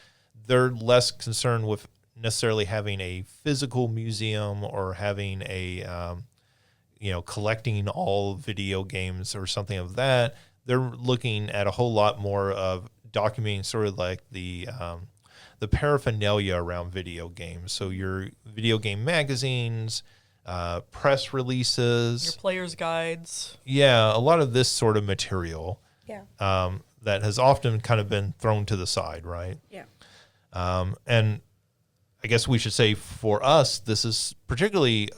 They're less concerned with necessarily having a physical museum or having a, collecting all video games or something of that. They're looking at a whole lot more of documenting sort of like the paraphernalia around video games. So your video game magazines, press releases, Your player's guides. Yeah, a lot of this sort of material. Yeah. That has often kind of been thrown to the side, right? Yeah. And I guess we should say for us, this is particularly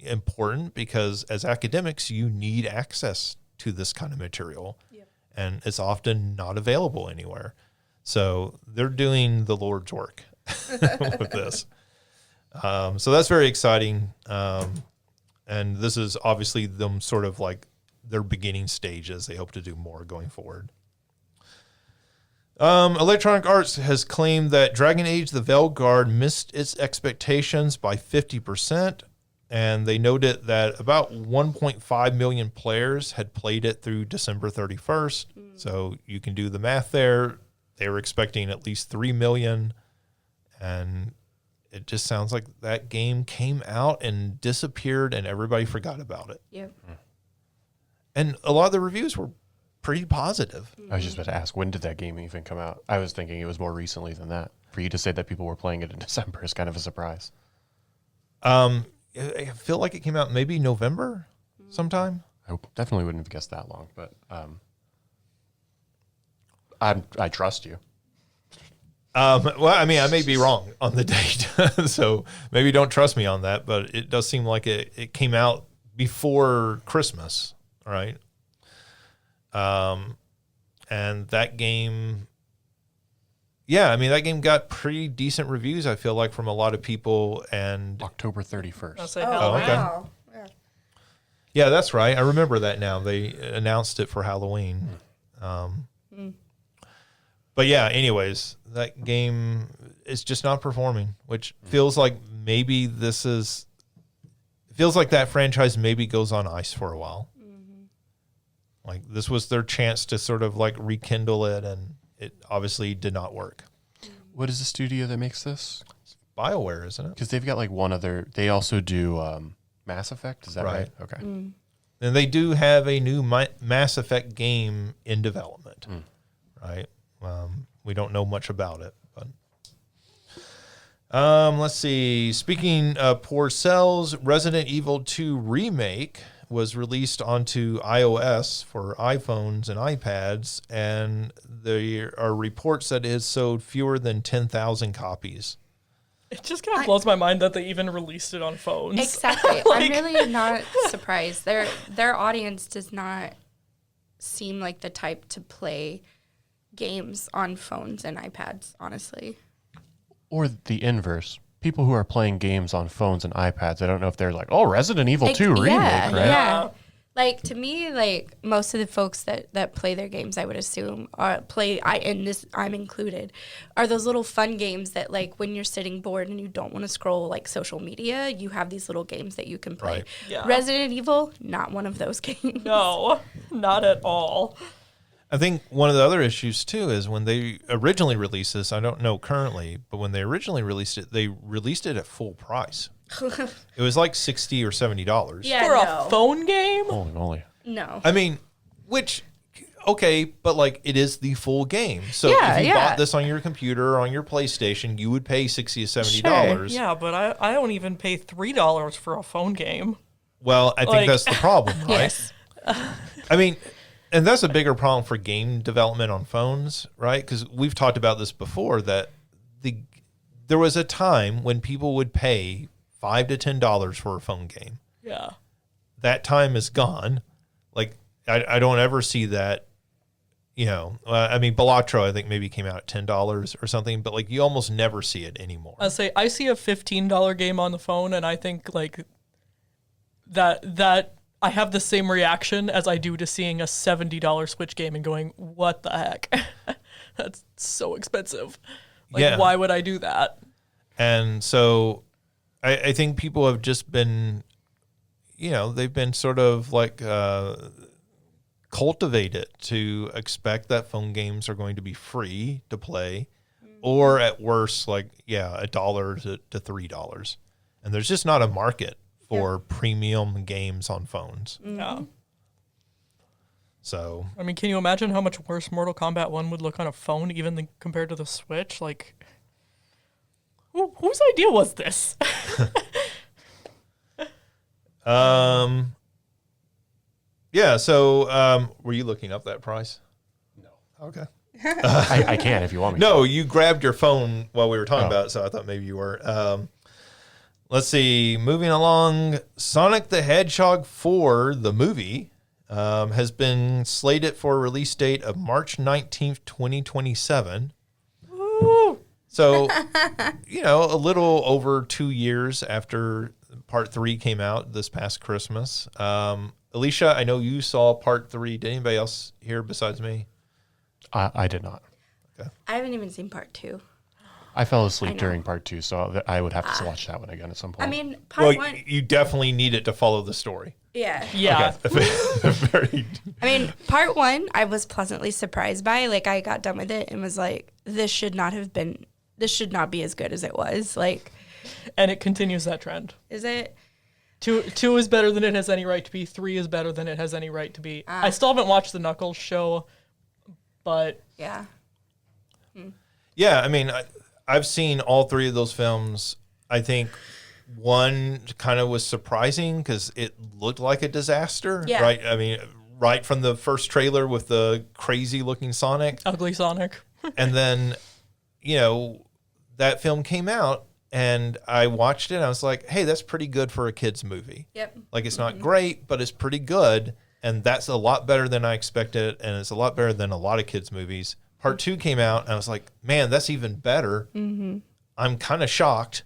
important because as academics, you need access to this kind of material. Yep. And it's often not available anywhere. So they're doing the Lord's work with this. So that's very exciting. And this is obviously them sort of like their beginning stages. They hope to do more going forward. Electronic Arts has claimed that Dragon Age The Veil Guard missed its expectations by 50%. And they noted that about 1.5 million players had played it through December 31st. So you can do the math there. They were expecting at least 3 million. And it just sounds like that game came out and disappeared and everybody forgot about it. Yep. And a lot of the reviews were pretty positive. I was just about to ask, when did that game even come out? I was thinking it was more recently than that. For you to say that people were playing it in December is kind of a surprise. I feel like it came out maybe November sometime. I definitely wouldn't have guessed that long, but I trust you. Well, I mean, I may be wrong on the date, so maybe don't trust me on that, but it does seem like it came out before Christmas, right? And that game, yeah, I mean, that game got pretty decent reviews, I feel like, from a lot of people. And October 31st. I'll say Oh, Halloween. okay. wow. Yeah. yeah, that's right. I remember that now. They announced it for Halloween. But yeah, anyways, that game is just not performing, which feels like maybe feels like that franchise maybe goes on ice for a while. Like this was their chance to sort of like rekindle it, and it obviously did not work. What is the studio that makes this? It's BioWare, isn't it? Because they've got like one other. They also do Mass Effect. Is that right? Okay. And they do have a new Mass Effect game in development, right? We don't know much about it, but let's see. Speaking of poor sales, Resident Evil 2 Remake was released onto iOS for iPhones and iPads, and there are reports that it has sold fewer than 10,000 copies. It just kind of blows my mind that they even released it on phones. Exactly. I'm really not surprised. Their audience does not seem like the type to play games on phones and iPads, honestly. Or the inverse. People who are playing games on phones and iPads, I don't know if they're like, oh, Resident Evil 2 remake, right? Yeah. Like, to me, like, most of the folks that play their games, I would assume, I'm included, are those little fun games that, like, when you're sitting bored and you don't want to scroll, like, social media, you have these little games that you can play. Right. Yeah. Resident Evil, not one of those games. No, not at all. I think one of the other issues too is when they originally released this, I don't know currently, but when they originally released it, they released it at full price. It was like $60 or $70. Yeah, For no. a phone game? Holy moly. No. I mean, which, okay, but like it is the full game. So Yeah, if you yeah. bought this on your computer or on your PlayStation, you would pay $60 or $70. Yeah, but I don't even pay $3 for a phone game. Well, I think Like- that's the problem, right? Yes. I mean, and that's a bigger problem for game development on phones, right? Because we've talked about this before that there was a time when people would pay $5 to $10 for a phone game. Yeah. That time is gone. Like I don't ever see that. You know, I mean, Balatro I think maybe came out at $10 or something, but like you almost never see it anymore. I see a $15 game on the phone, and I think like that I have the same reaction as I do to seeing a $70 Switch game and going, "What the heck? That's so expensive. Like, Yeah. why would I do that?" And so I think people have just been, you know, they've been sort of like cultivated to expect that phone games are going to be free to play, or at worst, like, yeah, $1 to $3. And there's just not a market for premium games on phones. Yeah. So, I mean, can you imagine how much worse Mortal Kombat 1 would look on a phone, even compared to the Switch? Like, whose idea was this? yeah. So, were you looking up that price? No. Okay. I can if you want me No, you grabbed your phone while we were talking about it, so I thought maybe you were. Let's see. Moving along, Sonic the Hedgehog 4, the movie, has been slated for a release date of March 19th, 2027. Woo! So, you know, a little over 2 years after Part 3 came out this past Christmas. Alicia, I know you saw Part 3. Did anybody else here besides me? I did not. I haven't even seen part 2. I fell asleep know. during part 2, so I would have to watch that one again at some point. I mean, part 1, you definitely need it to follow the story. yeah. Yeah. Very. I mean, part 1, I was pleasantly surprised by. Like, I got done with it and was like, this should not be as good as it was. Like, And it continues that trend. is it? 2 is better than it has any right to be. 3 is better than it has any right to be. I still haven't watched the Knuckles show, but Yeah. Yeah, I mean, I've seen all 3 of those films. I think one kind of was surprising because it looked like a disaster, Yeah. right? I mean, right from the first trailer with the crazy looking Sonic. Ugly Sonic. And then, you know, that film came out and I watched it and I was like, hey, that's pretty good for a kid's movie. Yep. Like, it's not great, but it's pretty good. And that's a lot better than I expected. And it's a lot better than a lot of kids' movies. Part 2 came out and I was like, man, that's even better. I'm kind of shocked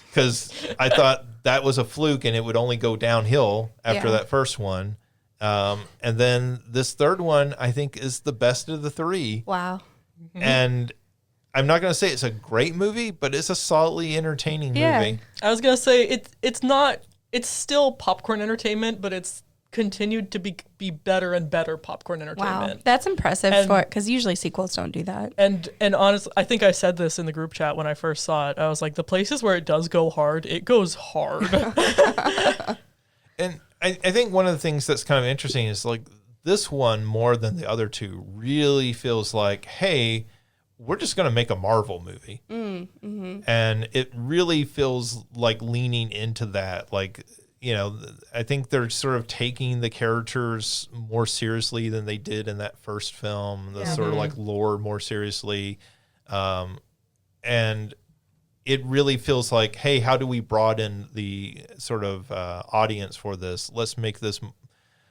because I thought that was a fluke and it would only go downhill after Yeah. that first one. And then this third one, I think, is the best of the 3. Wow. And I'm not going to say it's a great movie, but it's a solidly entertaining Yeah. movie. I was gonna say it's still popcorn entertainment, but it's continued to be better and better popcorn Wow. entertainment. That's impressive And- because usually sequels don't do that. And honestly, I think I said this in the group chat when I first saw it. I was like, the places where it does go hard, it goes hard. And I think one of the things that's kind of interesting is like this one more than the other 2 really feels like, hey, we're just going to make a Marvel movie. And it really feels like leaning into that. Like, I think they're sort of taking the characters more seriously than they did in that first film, the sort of like lore more seriously. And it really feels like, hey, how do we broaden the sort of audience for this? Let's make this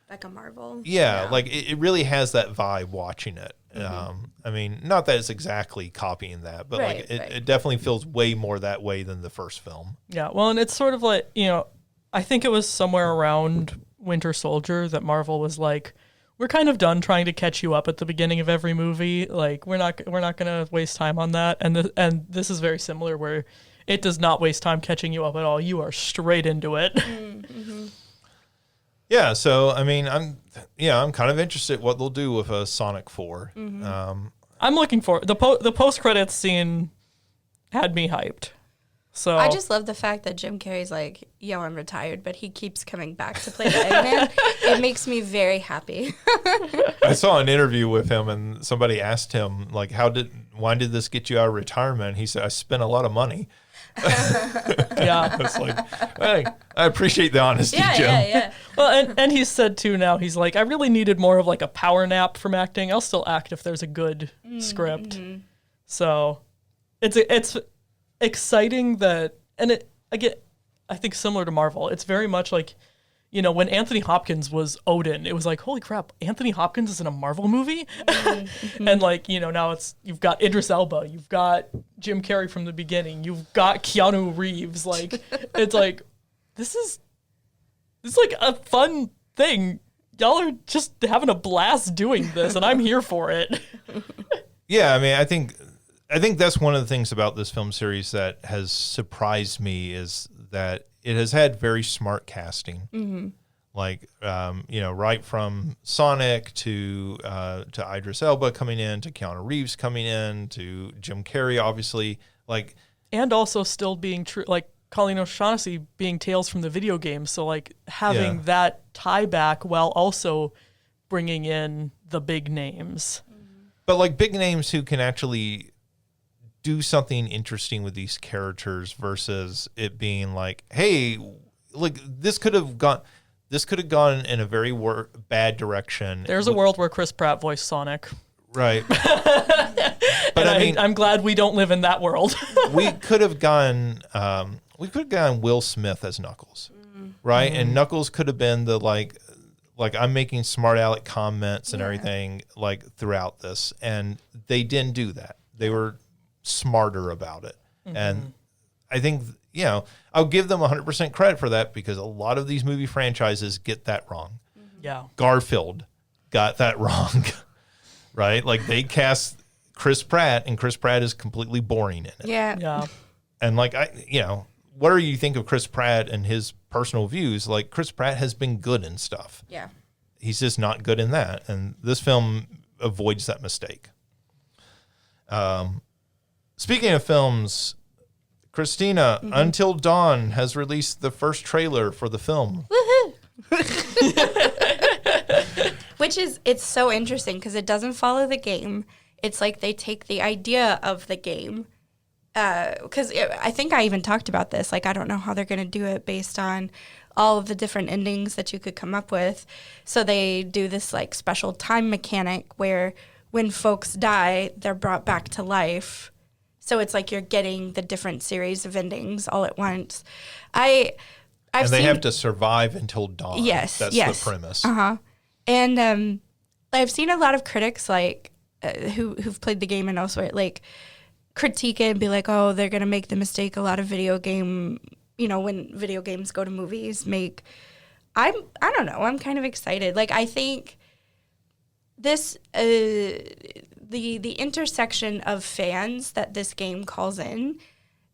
like a Marvel. Yeah, like it really has that vibe watching it. I mean, not that it's exactly copying that, but it definitely feels way more that way than the first film. Yeah, well, and it's sort of like, I think it was somewhere around Winter Soldier that Marvel was like, we're kind of done trying to catch you up at the beginning of every movie. Like, we're not going to waste time on that. And this is very similar, where it does not waste time catching you up at all. You are straight into it. Mm-hmm. Yeah, so I mean, I'm kind of interested what they'll do with a Sonic 4. I'm looking for the post credits scene had me hyped. So I just love the fact that Jim Carrey's like, yo, I'm retired, but he keeps coming back to play the Eggman. It makes me very happy. I saw an interview with him, and somebody asked him, like, why did this get you out of retirement? He said, I spent a lot of money. Yeah. It's like, hey, I appreciate the honesty, Jim. Yeah. Well, and he said too now, he's like, I really needed more of like a power nap from acting. I'll still act if there's a good script. So it's exciting that, and I think similar to Marvel, it's very much like, when Anthony Hopkins was Odin, it was like, holy crap, Anthony Hopkins is in a Marvel movie? And like, now you've got Idris Elba, you've got Jim Carrey from the beginning, you've got Keanu Reeves. Like, it's like, this is like a fun thing. Y'all are just having a blast doing this, and I'm here for it. Yeah, I mean, I think that's one of the things about this film series that has surprised me is that it has had very smart casting. Like, right from Sonic to Idris Elba coming in, to Keanu Reeves coming in, to Jim Carrey, obviously. Like, and also still being true, like Colleen O'Shaughnessy being Tales from the video game. So like having that tie back while also bringing in the big names. But like big names who can actually do something interesting with these characters versus it being like, hey, like this could have gone in a very bad direction. There's a world where Chris Pratt voiced Sonic. Right. But I mean, I'm glad we don't live in that world. we could have gone Will Smith as Knuckles. Right? And Knuckles could have been the like I'm making smart aleck comments and everything like throughout this, and they didn't do that. They were smarter about it. And I think, I'll give them 100% credit for that, because a lot of these movie franchises get that wrong. Yeah. Garfield got that wrong, right? Like they cast Chris Pratt, and Chris Pratt is completely boring in it. Yeah. And like, what do you think of Chris Pratt and his personal views? Like Chris Pratt has been good in stuff. Yeah. He's just not good in that. And this film avoids that mistake. Speaking of films, Christina, Until Dawn has released the first trailer for the film. Woohoo! It's so interesting because it doesn't follow the game. It's like they take the idea of the game. Because I think I even talked about this. Like, I don't know how they're going to do it based on all of the different endings that you could come up with. So they do this like special time mechanic where when folks die, they're brought back to life. So it's like you're getting the different series of endings all at once. They have to survive until dawn. Yes, That's the premise. And I've seen a lot of critics like who've played the game and elsewhere like critique it and be like, oh, they're gonna make the mistake a lot of video game, when video games go to movies make. I don't know. I'm kind of excited. Like I think this the intersection of fans that this game calls in,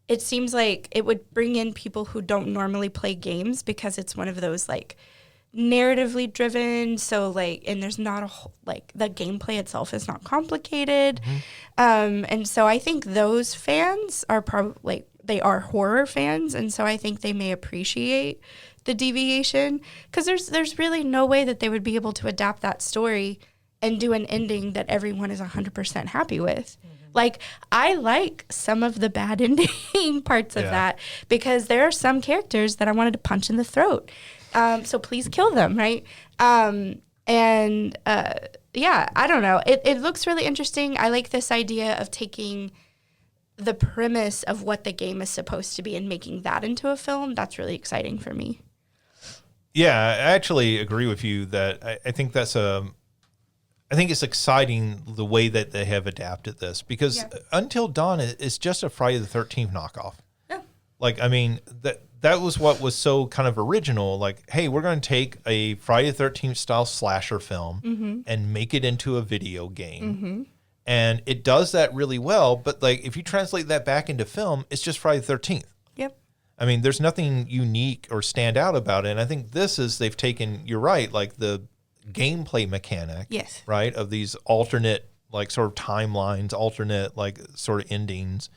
it seems like it would bring in people who don't normally play games because it's one of those like narratively driven. So like, and there's not a whole, like the gameplay itself is not complicated. And so I think those fans are probably like, they are horror fans. And so I think they may appreciate the deviation because there's really no way that they would be able to adapt that story and do an ending that everyone is 100% happy with. Like, I like some of the bad ending parts of that because there are some characters that I wanted to punch in the throat. So please kill them, right? I don't know. It looks really interesting. I like this idea of taking the premise of what the game is supposed to be and making that into a film. That's really exciting for me. Yeah, I actually agree with you that I think that's I think it's exciting the way that they have adapted this because Until Dawn is just a Friday the 13th knockoff. Yeah. Like, I mean, that was what was so kind of original. Like, hey, we're going to take a Friday the 13th style slasher film and make it into a video game. And it does that really well. But like, if you translate that back into film, it's just Friday the 13th. Yep. I mean, there's nothing unique or stand out about it. And I think they've taken, you're right, like the gameplay mechanic, right, of these alternate, like sort of timelines, alternate, like sort of endings,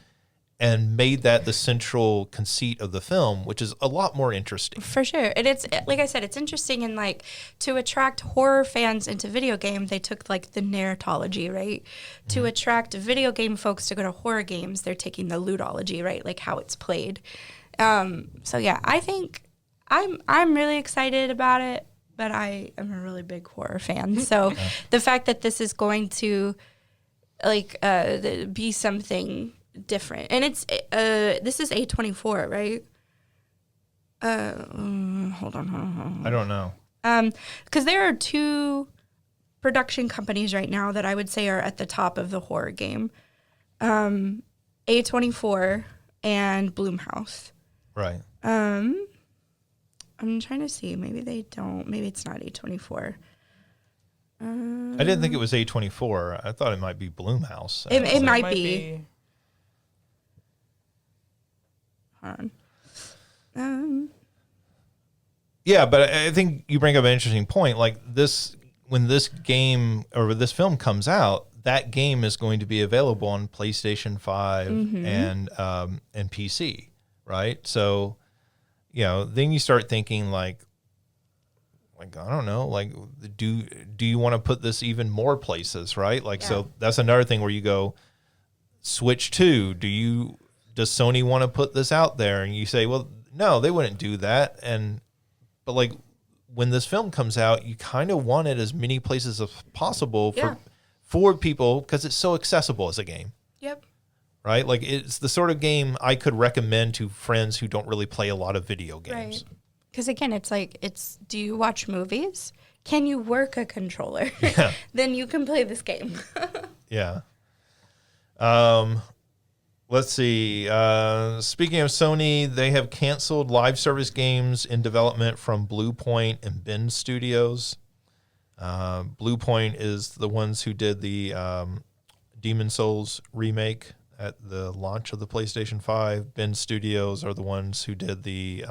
and made that the central conceit of the film, which is a lot more interesting. For sure. And it's, like I said, it's interesting in like to attract horror fans into video games, they took like the narratology, right? To attract video game folks to go to horror games, they're taking the lootology, right? Like how it's played. So yeah, I think I'm really excited about it, but I am a really big horror fan. So the fact that this is going to like be something different, and it's this is A24, right? Hold on. I don't know. Because there are two production companies right now that I would say are at the top of the horror game. A24 and Blumhouse. Right. I'm trying to see. Maybe they don't. Maybe it's not A24. I didn't think it was A24. I thought it might be Blumhouse. It might be. Hold on. Yeah, but I think you bring up an interesting point. Like this, when this game or this film comes out, that game is going to be available on PlayStation 5 and PC, right? So, you know, then you start thinking like I don't know, like do you want to put this even more places, right? Like so that's another thing where you go Switch 2, does Sony want to put this out there? And you say, well, no, they wouldn't do that. But like when this film comes out, you kind of want it as many places as possible for people because it's so accessible as a game. Yep. Right? Like it's the sort of game I could recommend to friends who don't really play a lot of video games. Right. Because again, it's like, do you watch movies? Can you work a controller? Yeah. Then you can play this game. Yeah. Let's see. Speaking of Sony, they have canceled live service games in development from Blue Point and Bend Studios. Blue Point is the ones who did the Demon Souls remake at the launch of the PlayStation 5. Bend Studios are the ones who did the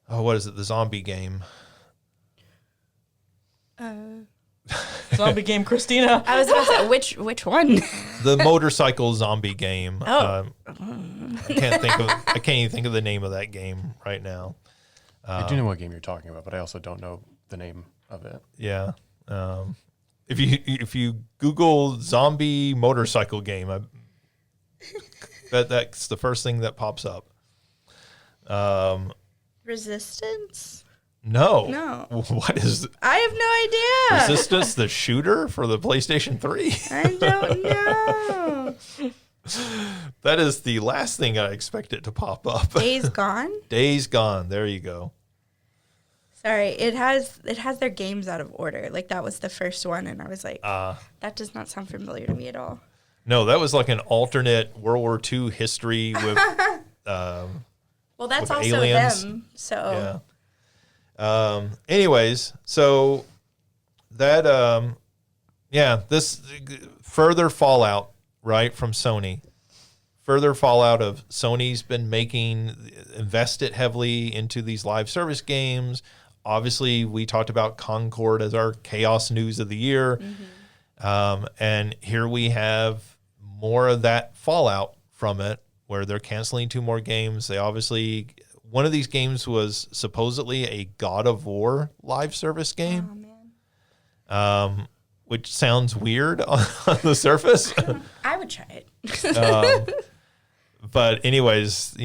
what is it? The zombie game. Zombie game, Christina. I was about to say, which one? The motorcycle zombie game. Oh. I can't even think of the name of that game right now. I do know what game you're talking about, but I also don't know the name of it. Yeah. If you Google zombie motorcycle game, I bet that's the first thing that pops up. Resistance? No. What is? I have no idea. Resistance, the shooter for the PlayStation 3? I don't know. That is the last thing I expected to pop up. Days Gone? Days Gone. There you go. Sorry, it has their games out of order. Like that was the first one, and I was like, that does not sound familiar to me at all. No, that was like an alternate World War II history with. Well, that's with also aliens. them. So yeah. Anyways, so that this further fallout, right, from Sony. Further fallout of Sony's been invested heavily into these live service games. Obviously, we talked about Concord as our chaos news of the year. And here we have more of that fallout from it, where they're canceling 2 more games. They obviously, one of these games was supposedly a God of War live service game. Oh, man. which sounds weird on the surface. I would try it. But anyways,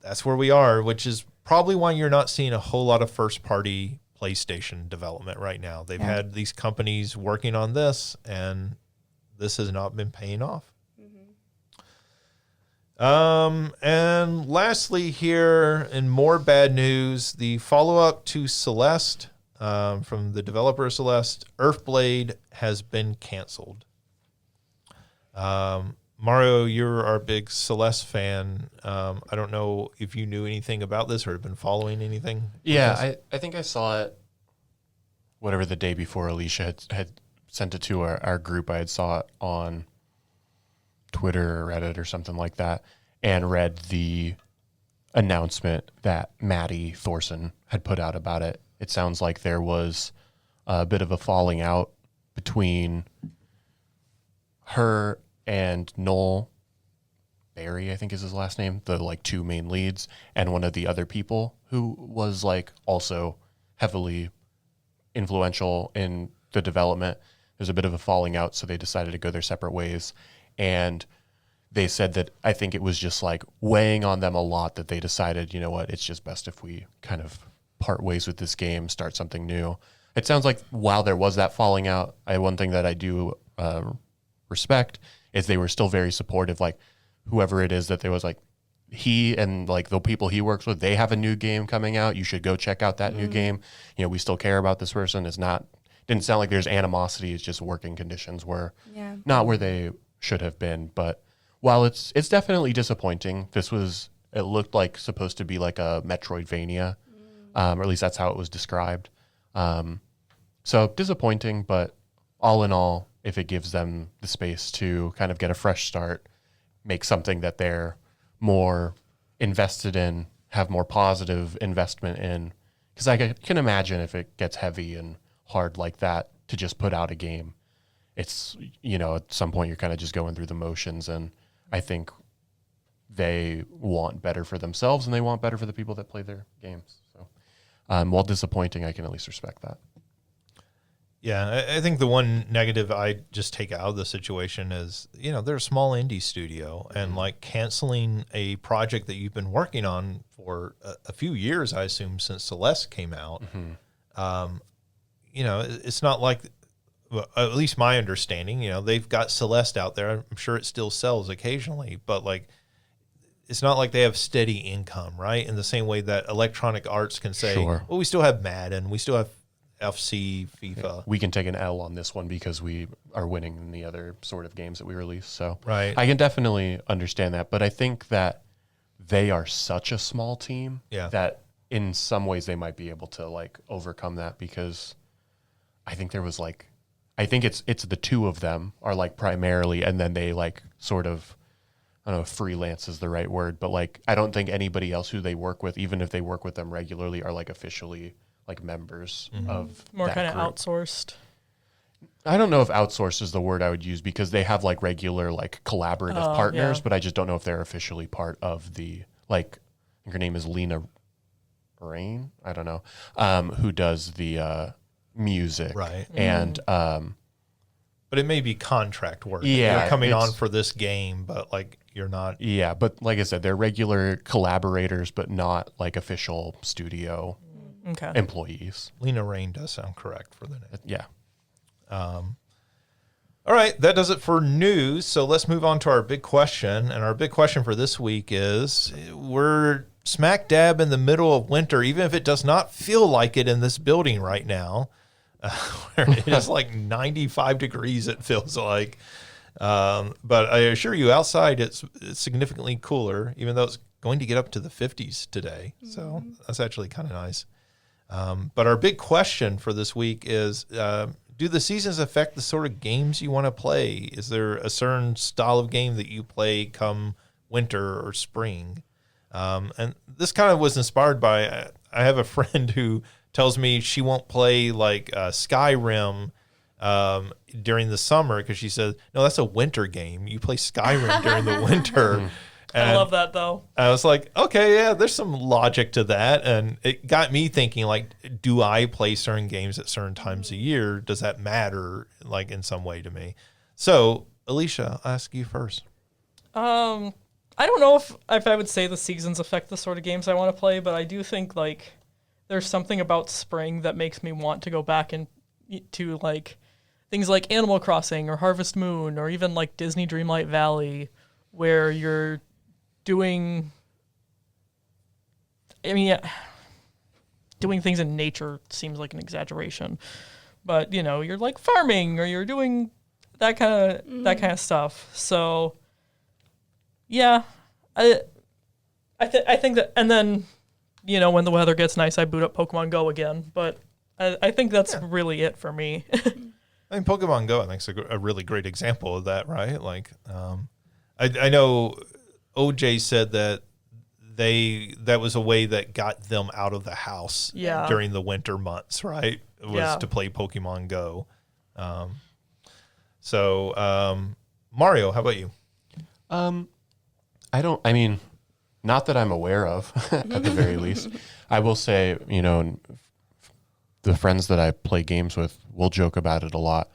that's where we are, which is probably why you're not seeing a whole lot of first-party PlayStation development right now. They've had these companies working on this, and this has not been paying off. And lastly here, in more bad news, the follow-up to Celeste, from the developer of Celeste, Earthblade, has been canceled. Mario, you're our big Celeste fan. I don't know if you knew anything about this or have been following anything. Yeah, I think I saw it, whatever the day before Alicia had sent it to our group. I had saw it on Twitter or Reddit or something like that, and read the announcement that Maddie Thorson had put out about it. It sounds like there was a bit of a falling out between her and Noel Barry, I think is his last name, the like two main leads, and one of the other people who was like also heavily influential in the development. There's a bit of a falling out, so they decided to go their separate ways. And they said that I think it was just like weighing on them a lot that they decided, you know what, it's just best if we kind of part ways with this game, start something new. It sounds like while there was that falling out, one thing that I do respect is they were still very supportive. Like whoever it is that there was, like he and like the people he works with, they have a new game coming out. You should go check out that new game. We still care about this person. Didn't sound like there's animosity. It's just working conditions were not where they should have been. But while it's definitely disappointing, it looked like supposed to be like a Metroidvania, or at least that's how it was described. So disappointing, but all in all, if it gives them the space to kind of get a fresh start, make something that they're more invested in, have more positive investment in. Because I can imagine if it gets heavy and hard like that to just put out a game, it's, at some point you're kind of just going through the motions. And I think they want better for themselves and they want better for the people that play their games. So while disappointing, I can at least respect that. Yeah, I think the one negative I just take out of the situation is, they're a small indie studio, and like canceling a project that you've been working on for a few years, I assume, since Celeste came out. It's not like, well, at least my understanding, they've got Celeste out there. I'm sure it still sells occasionally, but like, it's not like they have steady income, right? In the same way that Electronic Arts can say, Sure. well, we still have Madden, we still have FC, FIFA. We can take an L on this one because we are winning in the other sort of games that we release. So Right. I can definitely understand that. But I think that they are such a small team that in some ways they might be able to like overcome that, because I think there was like, I think it's the two of them are like primarily, and then they like sort of, I don't know if freelance is the right word, but like I don't think anybody else who they work with, even if they work with them regularly, are like officially like members of More that kind of group. outsourced. I don't know if outsourced is the word I would use, because they have like regular like collaborative partners, yeah. but I just don't know if they're officially part of the, like, I think her name is Lena Rain, I don't know, who does the music. Right. And But it may be contract work. Yeah, You're coming on it's- for this game, but like you're not. yeah, but like I said, they're regular collaborators, but not like official studio Okay. employees. Lena Rain does sound correct for the name. Yeah. All right, that does it for news. So let's move on to our big question. And our big question for this week is, we're smack dab in the middle of winter, even if it does not feel like it in this building right now, where it is like 95 degrees, it feels like. But I assure you, outside it's significantly cooler, even though it's going to get up to the 50s today. So that's actually kind of nice. But our big question for this week is, do the seasons affect the sort of games you want to play? Is there a certain style of game that you play come winter or spring? And this kind of was inspired by, I have a friend who tells me she won't play like Skyrim during the summer, because she says, no, that's a winter game. You play Skyrim during the winter. I love that though. I was like, okay, yeah, there's some logic to that. And it got me thinking, like, do I play certain games at certain times a year? Does that matter, like, in some way to me? So, Alicia, I'll ask you first. I don't know if I would say the seasons affect the sort of games I want to play, but I do think, like, there's something about spring that makes me want to go back and to, like, things like Animal Crossing or Harvest Moon or even, like, Disney Dreamlight Valley, where you're doing things in nature seems like an exaggeration, but you're like farming or you're doing that kind of stuff. So yeah, I think that, and then when the weather gets nice, I boot up Pokemon Go again. But I think that's really it for me. I mean, Pokemon Go, I think, is a really great example of that, right? Like, I know OJ said that that was a way that got them out of the house during the winter months, right? To play Pokemon Go. Mario, how about you? Not that I'm aware of, at the very least. I will say, the friends that I play games with will joke about it a lot.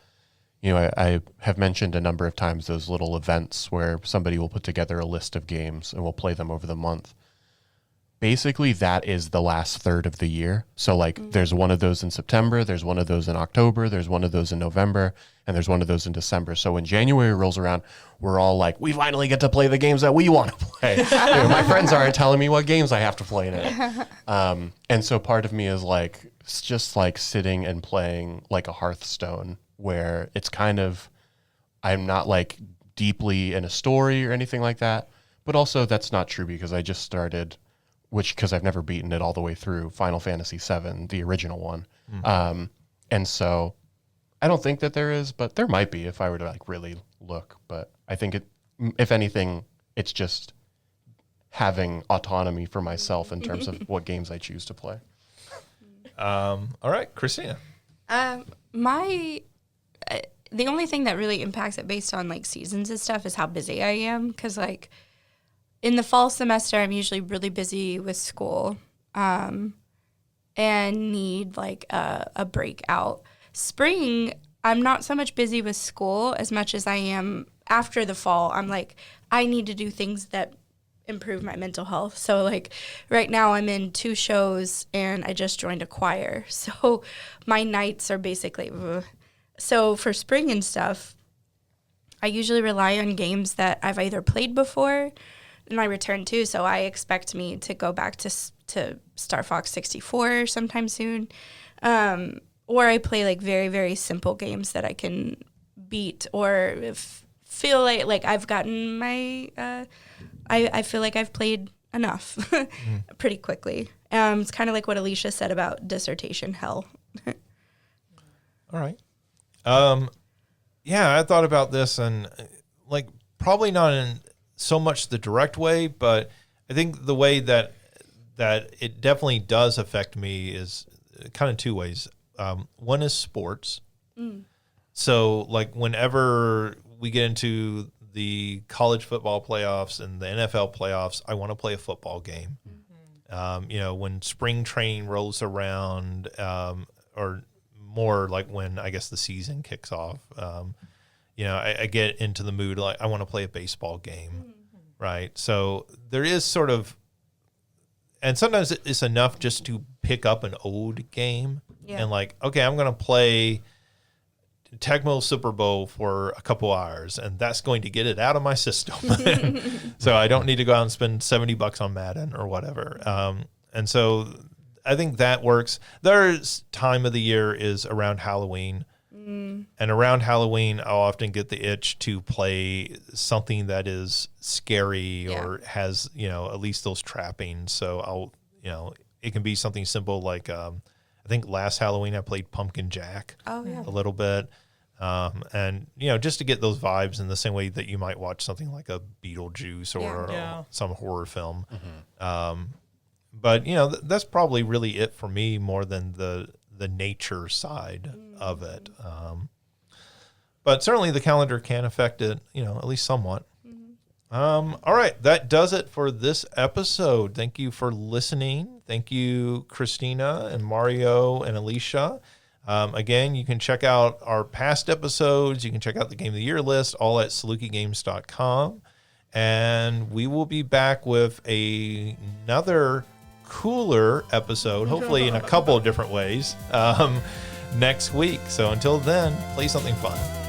I have mentioned a number of times those little events where somebody will put together a list of games and we'll play them over the month. Basically, that is the last third of the year. So, like, there's one of those in September, there's one of those in October, there's one of those in November, and there's one of those in December. So when January rolls around, we're all like, we finally get to play the games that we want to play. My friends aren't telling me what games I have to play in it. And so part of me is like, it's just like sitting and playing like a Hearthstone, where it's kind of, I'm not like deeply in a story or anything like that. But also that's not true, because I just started, because I've never beaten it all the way through, Final Fantasy VII, the original one. And so I don't think that there is, but there might be if I were to like really look. But I think if anything, it's just having autonomy for myself in terms of what games I choose to play. All right, Christina. The only thing that really impacts it based on like seasons and stuff is how busy I am. Because like in the fall semester, I'm usually really busy with school and need like a break out. Spring, I'm not so much busy with school as much as I am after the fall. I'm like, I need to do things that improve my mental health. So like right now I'm in 2 shows and I just joined a choir. So my nights are basically So for spring and stuff, I usually rely on games that I've either played before and I return to. So I expect me to go back to Star Fox 64 sometime soon. Or I play like very, very simple games that I can beat, or feel like I've gotten my, I feel like I've played enough pretty quickly. It's kind of like what Alicia said about dissertation hell. All right. Yeah, I thought about this, and like probably not in so much the direct way, but I think the way that it definitely does affect me is kind of 2 ways. One is sports. So like whenever we get into the college football playoffs and the NFL playoffs, I want to play a football game. When spring training rolls around, or more like when I guess the season kicks off, I get into the mood, like I want to play a baseball game, right? So there is sort of, and sometimes it's enough just to pick up an old game and like, okay, I'm going to play Tecmo Super Bowl for a couple hours, and that's going to get it out of my system. So I don't need to go out and spend $70 on Madden or whatever. And so I think that works. There's time of the year is around Halloween. And around Halloween, I'll often get the itch to play something that is scary or has, at least those trappings. So it can be something simple like, I think last Halloween I played Pumpkin Jack a little bit. And, just to get those vibes in the same way that you might watch something like a Beetlejuice or some horror film. But, that's probably really it for me more than the nature side of it. But certainly the calendar can affect it, at least somewhat. All right, that does it for this episode. Thank you for listening. Thank you, Christina and Mario and Alicia. Again, you can check out our past episodes. You can check out the Game of the Year list, all at salukigames.com. And we will be back with another cooler episode, hopefully in a couple of different ways, next week. So until then, play something fun.